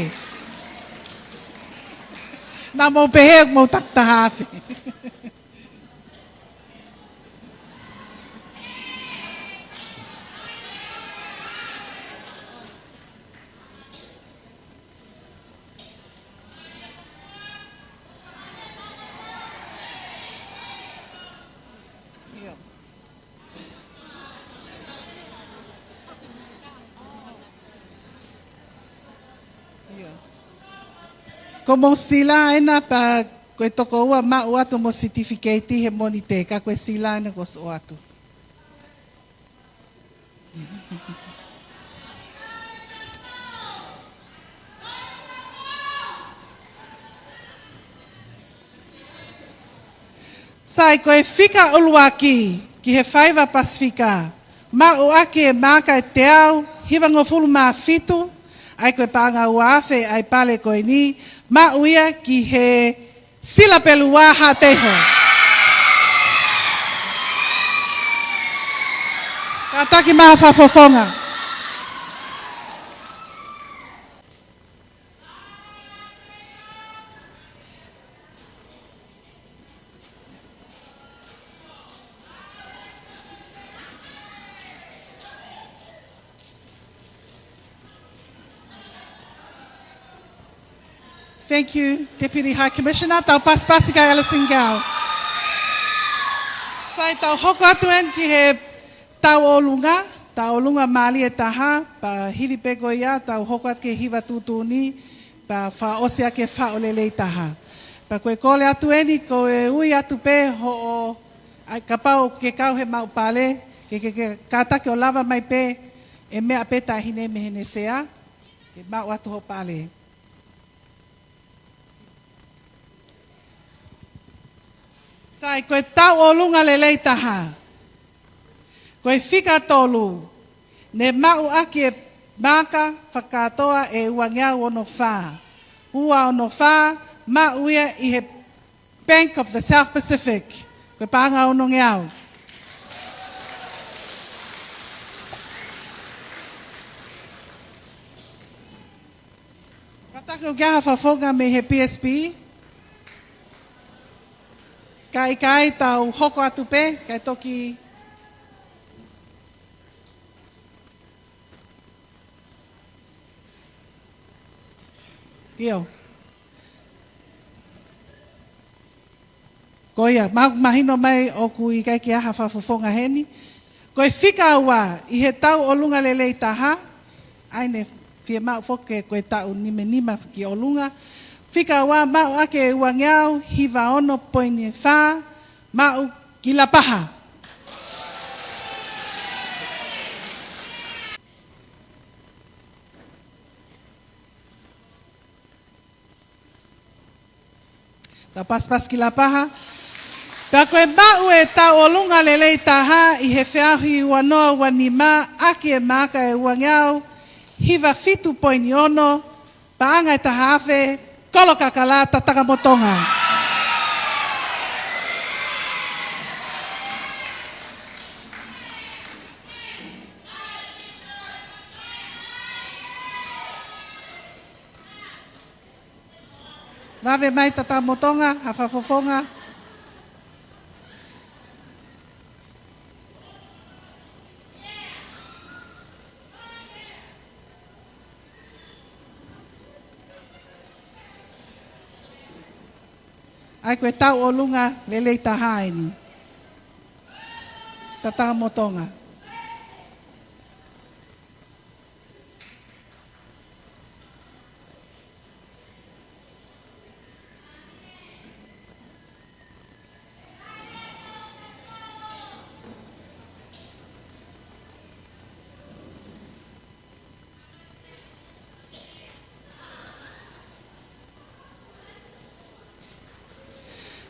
[SPEAKER 1] Na mo pehe mo taktahafe. Como sila ena pa koe toko ua ma atu mo certificate he monite ka koe sila ena kos o atu. Sai koe whika uluaki ki he whaiva Pasifika. Ma uake maka e te au, hiwa ngofulu maa fitu, ai koe panga uafe ai pale koe ni, ma uia ki he sila pelua ha teho. Kataki maha whafofonga. Thank you, Deputy High Commissioner. Tau pasipasi ka Alison Gao. Sai tau hoko atu en ki he tau olunga mali e taha, pa hiri peko ia, tau hoko atu ke hiva tutuni, pa wha osea ke wha olele taha. Pa koe kole atu eni, koe ui atu pe ho o, ka pau ke kau he mau pale, ke kātake o lava mai pe, e mea pe tahine mehene sea, e mau atu ho pale. Sai, koe tau olunga lelei taha. Koe whika tolu. Ne mau aki e maka whakatoa e uangeau ono whā. Ua ono whā, mau ia i he Bank of the South Pacific. Koe pānga ono ngeau. Katake o kia whawhonga me he PSP. Kai tau hoko atu pe, kai toki Io. Koia, mahino mai o kui kai ki aha whawhonga heni. Koe whika aua i he tau olunga lelei taha, aine whia mau whoke koe tau nima ki olunga. Whika aua mau ake ua ngeau, hiva ono poini whā, mau ki la paha. Ta pas ki la paha. Pea koe mau e tau olunga lelei taha i he whiahi ua noa ua nima, aki e maka e ua ngeau, hiva fitu poini ono, paanga e taha awe, kolo kakala ta takamotonga. Vave mai ta takamotonga, hawhafofonga. Ai koe tau olunga lelei taha eni. Tatanga motonga.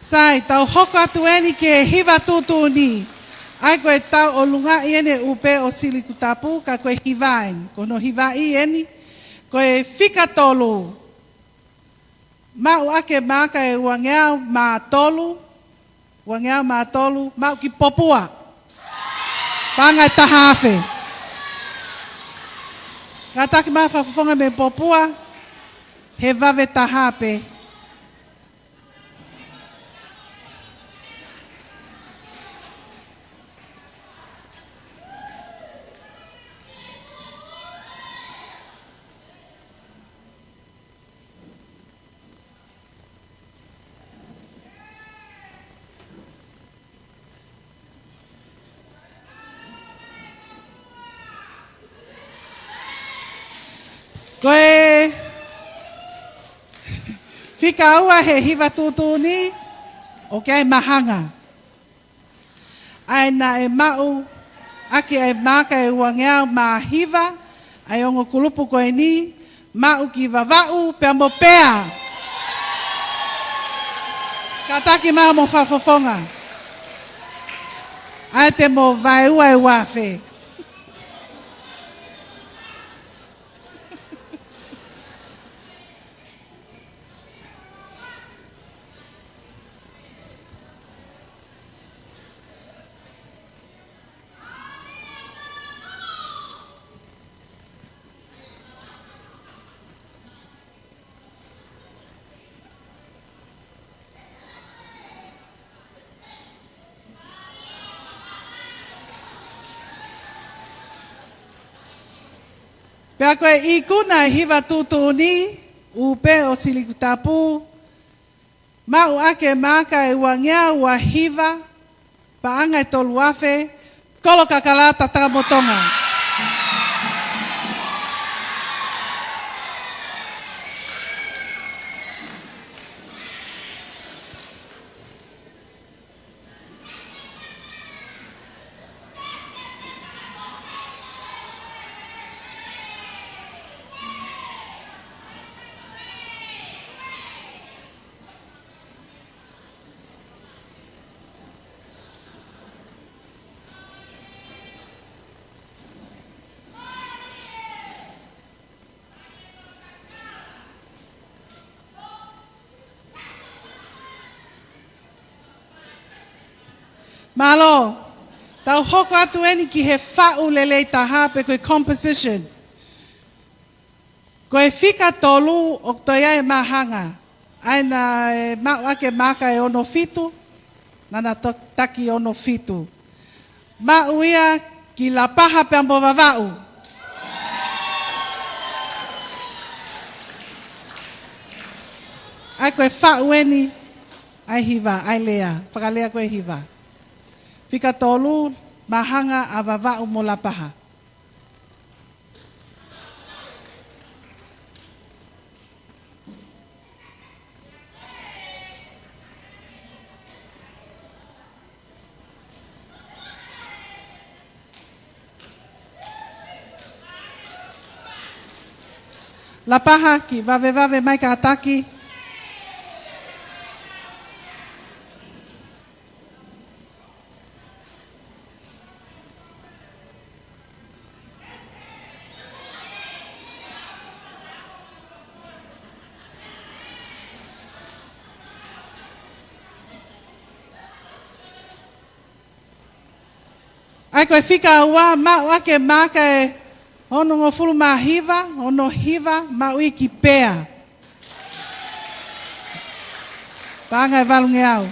[SPEAKER 1] Sai, tau hoko atu eni ke hiva tutu ni. Ai koe tau o lunga i ene upe o sili kutapu, ka koe hivain. Kono hiva i eni, koe whika tolu. Mau ake maka e uangeau mā tolu, mau ki popua. Panga e tahawhe. Ka taki maa whawhonga me popua, he vave tahape. Koe whika aua he hiva tutu ni o ke ai mahanga. Ai na e mau ake ai maka e uangeau ma hiva ai ongo kulupu koe ni mau ki vavau pe amo pea. Kataki maa mo whafofonga. Ai te mo vai ua e wafe. Pea koe I kuna hiva tutu ni, upe o silikutapu, mau ake maka e wangea ua hiva, paanga e tolu afe, kolo kakala tataka motonga. Malo, tau hoko atu eni ki he whau lelei taha pe koe composition. Koe whika tolu o toi ai mahanga. Aina e mau ake maka e ono fitu, nana taki ono fitu. Mau ia ki la paha pe ambo vavau. Ai koe whau eni, ai hiva, ai lea, whakalea koe hiva. Whika tolu, mahanga a vavau mo la paha. La paha ki vave mai ka ataki. Ai koe whika ua, mau ake maka e ono ngō fulu mā hiva, ono hiva, mau i ki pēa. Pāngai valunge au.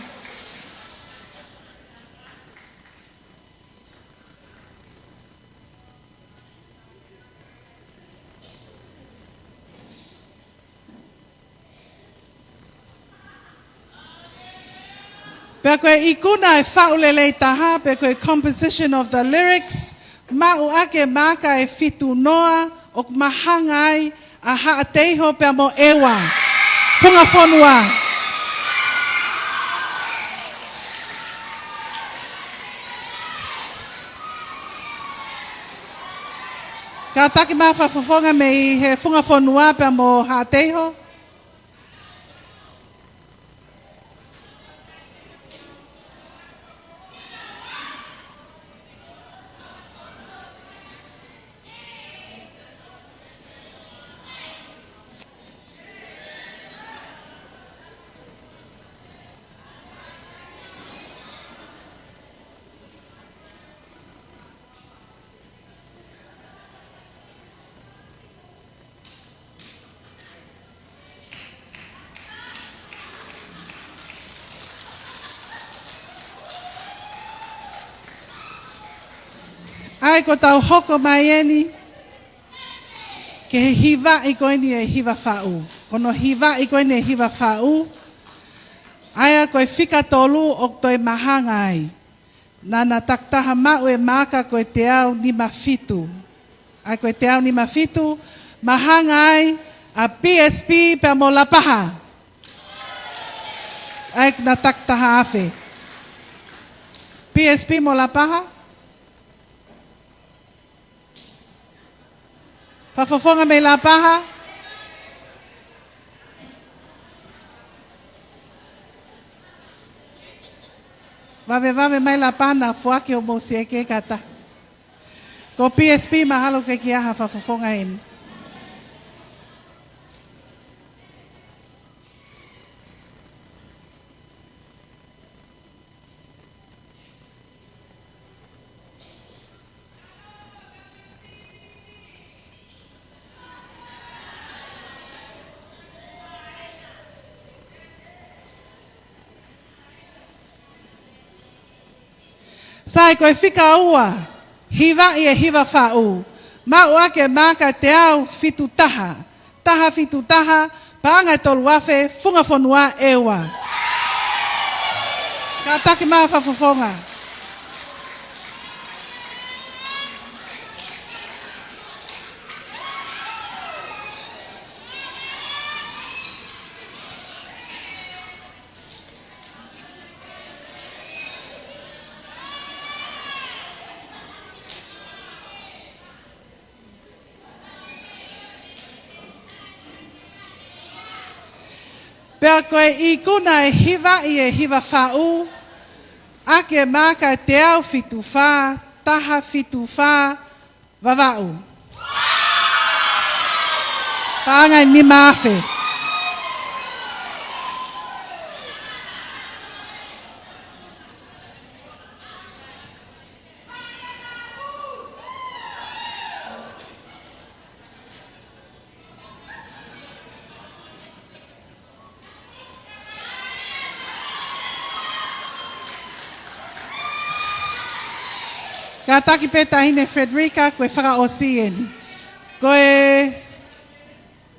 [SPEAKER 1] Pea koe ikuna e whaulelei taha, pea koe composition of the lyrics, mau ake maka e fitu noa, o mahangai a haateiho pea mo ewa. Funga fonua. Ka taki maa whafofonga me I he funga fonua pea mo haateiho. Ai ko tau hoko mai eni, ke he hiva I koe ni e hiva whau. Kono hiva I koe ni e hiva whau. Aia koe whika tolu o toi mahanga ai. Nana taktaha mau e maka koe te au ni mawhitu. Ai koe te au ni mawhitu, mahanga ai a PSP pe mo la paha. Ai na taktaha afe. PSP mo la paha. Whafofonga me la paha. Vave mai la paha na fuake o mo sieke kata. Ko PSP mahalo ke ki aha whafofonga eni. Sai koe whika ua, hiva I e hiva whau. Mau ake maka te au fitu taha. Taha fitu taha, paanga tolu afe, funga fonua ewa. Ka taki maa whafofonga. Pea koe I kuna e hiva whau. Ake maka te au fitu wha, taha fitu wha, wawau. Paanga ni mawhi. Ka taki pe tahine Frederica koe whakaosi eni. Koe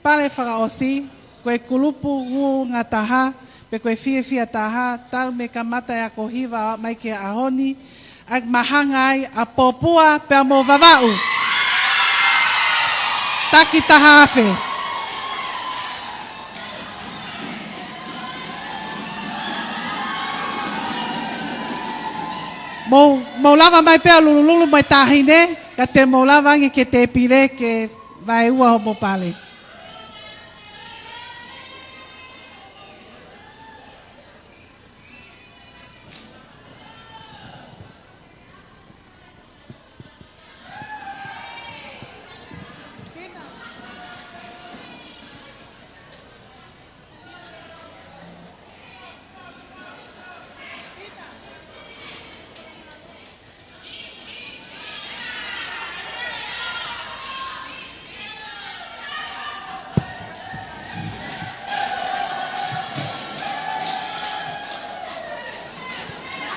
[SPEAKER 1] pale whakaosi, koe kulupu u ngā taha, pe koe fia taha, tal me ka mata e ako hiva mai ke ahoni, ag mahangai a popua pe amo vavau. Taki taha afe. Mo lava mai pea lululu mai tahine, ka te mo lava ngi ke te pire ke vai ua hopo pale.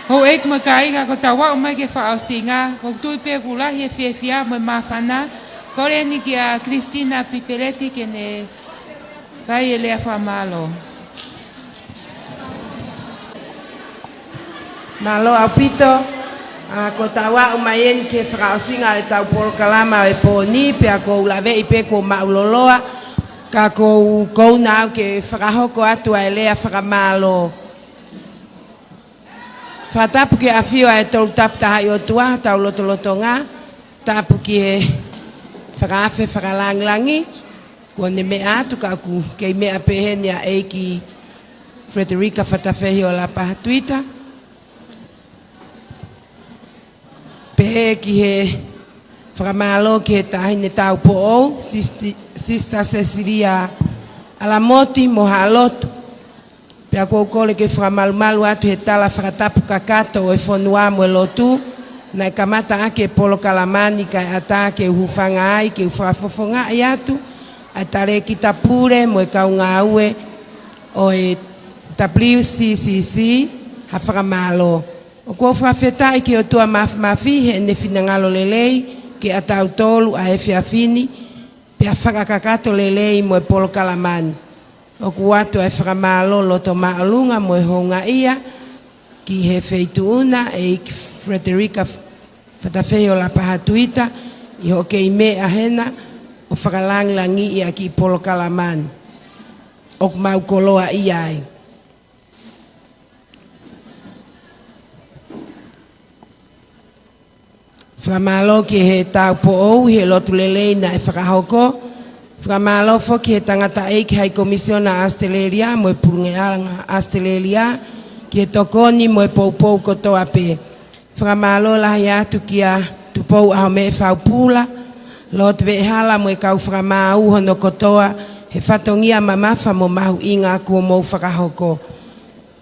[SPEAKER 2] Ho ek makai ka ko tawa o mai ke wha au singa, ko tui pe kulahi e fia mo mawhana, kore ni ki a Cristina Piperetti ke ne kai e lea wha malo.
[SPEAKER 4] Malo au pito, ko tawa o mai eni ke whakaosinga e tau polo kalama e pōni, pia ko ulawe I pe ko mauloloa, ka ko kouna au ke whakahoko atu a e lea whakamalo. Whatapu ki a whio e tolu tapu taha I o tua, tau loto ngā, tapu ki e whakaafe whakalanglangi, kua ne mea atu ka ku kei mea peheni a eiki Frederica whatawhehi o la paha tuita. Pehe ki he whakamalo ki he tahine tau po ou, Sister Cecilia Alamoti moha alotu. Pea kōkole ke whakamalumalu atu he tala whakatapu kakato o e whonua mo e lotu, na e kamata ake polo kalamani ka e ata ke uhufanga ai, ke uwhakafofonga ai atu, a tare ki tapure mo e kaunga aue o e WCCC ha whakamalo. O kua whawhetai ke o tua mafi he ne whinangalo lelei ke atau tolu a e whiawhini, pea whakakakato lelei mo e polo kalamani. O kuatu e whakamalo loto maalunga mo e honga ia ki he feituuna e Frederica whatawhehi o la paha tuita I ho kei me ahena o whakalanglangi ia ki polo kalamani. O mau koloa ia ai. Whakamalo ki he tau po ou he lotu lelei na e whakahoko. Whakamalo foki he tangata eiki hai komisiona Australia mo e purungeanga Australia ki he tokoni mo e poupou kotoa pe. Whakamalo lahi atu ki a tupou aho me e whaupula. Lo te vehala mo e kau whakamau hono kotoa he whatongia mamafa mo mahu inga aku o mou whakahoko.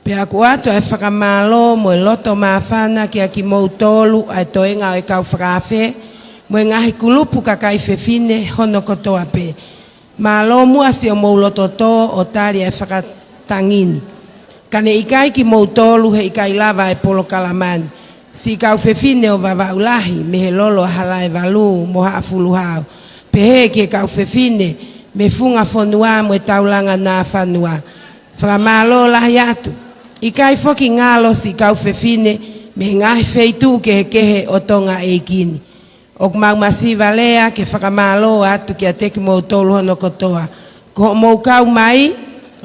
[SPEAKER 4] Pe aku atu e whakamalo mo e loto mawhana ki a ki mou tolu ai toenga o e kau whakawhe. Mo e ngahi kulupu kakai whewhine hono kotoa pe. Malo mua si o mou loto tō o tari e whakatangini. Kane ikai ki mou tolu he ikai lava e polo kalamani. Si kau whewhine o wawaulahi me he lolo hala e walu mo haa fuluhau. Pe he ki kau whewhine me funga whonua mo e taulanga nā whanua. Whakamalo lahi atu. Ikai foki ngalo si kau whewhine me ngahi wheitu ke he kehe o tonga e kini. O mau masiva lea ke whakamalo atu ki a teki mou tolu hono kotoa. Ko mou kau mai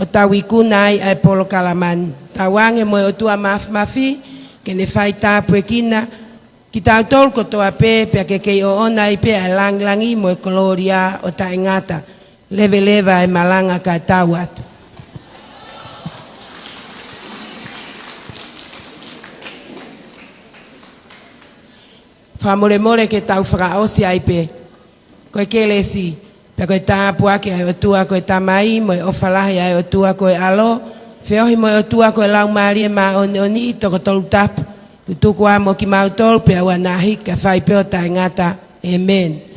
[SPEAKER 4] o tau ikuna ai ai polo kalamani. Tau ange mo o tua mafi ke ne whai tāpu e kina ki tau tolu kotoa pe pia ke kei o ona i pe a langlangi mo e koloria o ta ingata. Leve e malanga ka tau atu. whamore more ke tau whakaosi ai pe. Koe ke lesi, pe koe tāpua ke ai o tua koe tamai, mo e ofalahi ai o tua koe alo, whiohi mo e o tua koe lau maari e ma oni i toko tolu tapu, tutuku a mo ki mautolu pe au anahi ka whai peo tai ngata. Amen.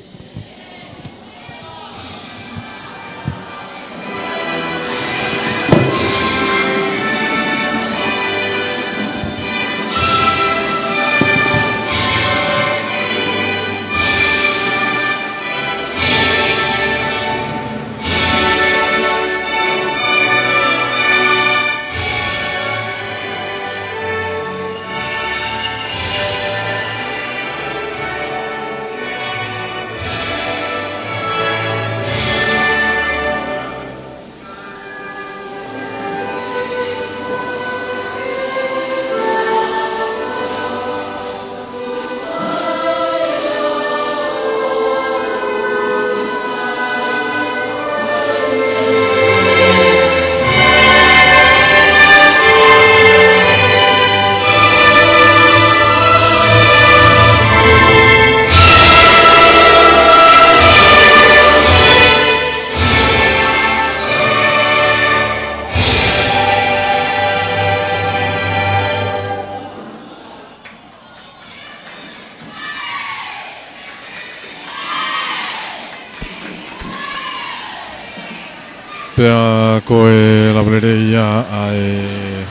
[SPEAKER 3] Pea koe labrere ia ai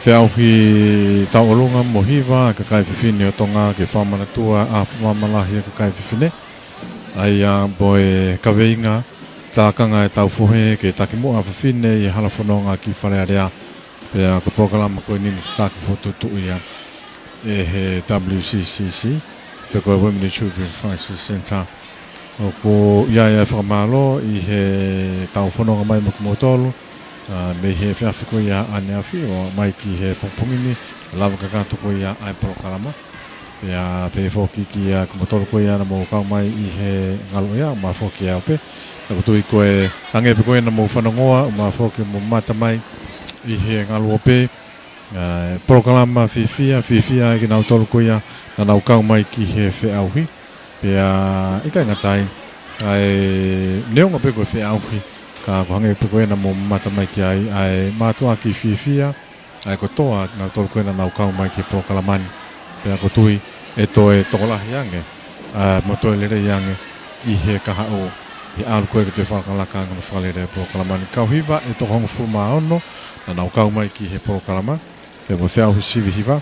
[SPEAKER 3] whiauhi tauolunga mohiva ka kai whiwhine o tonga ke whamanatua a whamamalahi ka kai whiwhine ai a boe kaweinga tākanga e tau fuhe ke taki mua whiwhine i halafononga ki wharearea pea ko programa koe nini taki whotutu ia e he WCCC pe koe Women and Children's Crisis Centre o ko ia whakamalo i he tau whanonga mai mo kumotolu me he whiawhiko ia ane awhi o mai ki he pongpongini lava kakato ko ia ai polokalama pea pe whoki ki ia kumotolu ko ia na mo kau mai i he ngalo ia ma whoki ia ope na kutui koe hangepe koe na mo whanongoa ma whoki mo mata mai i he ngalo ope polokalama whiwhia ki nau tolu ko ia na nau kau mai ki he whiauhi pea ika ngatai ai neonga pe ko fe auhi ka hange pe ko na mo mata mai ki ai matua ki fifia ai ko toa na tol ko na nau kau mai ki po kalamani pea ko tui e tola yange mo to le yange i he ka o i al ko ke te fa kala ka no fa le po kalamani ka hiva e to hong fu ma ono na nau kau mai ki he po kalama pe mo fe auhi sivi hiva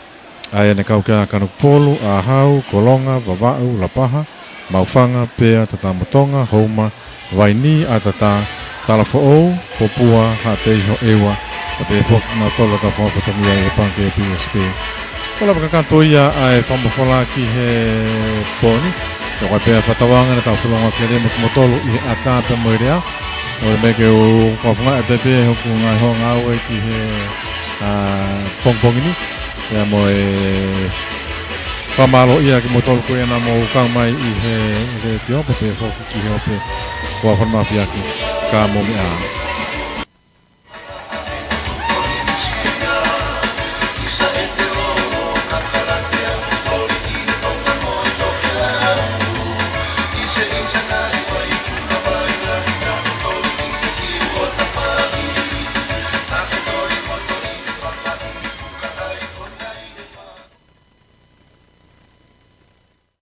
[SPEAKER 3] ai ne kau ka kanu polu a hau kolonga vavau lapaha maufanga pea tatamotonga houma vaini atata talafo popua hateiho ewa pe fok na tolo ka fo fotomia e panke PSP ola ka kanto ia ai famofola ki he poni ko pe fatawanga na ta fulonga kere mo motolo i ata pe moirea o me ke o fafunga te pe ho ku nga ho nga o ki he pongpongini ya mo Kamalo ia ki motol ko ia na mo kang mai i he tio pe fo ki he ope ko fa mafia ki ka mo mi a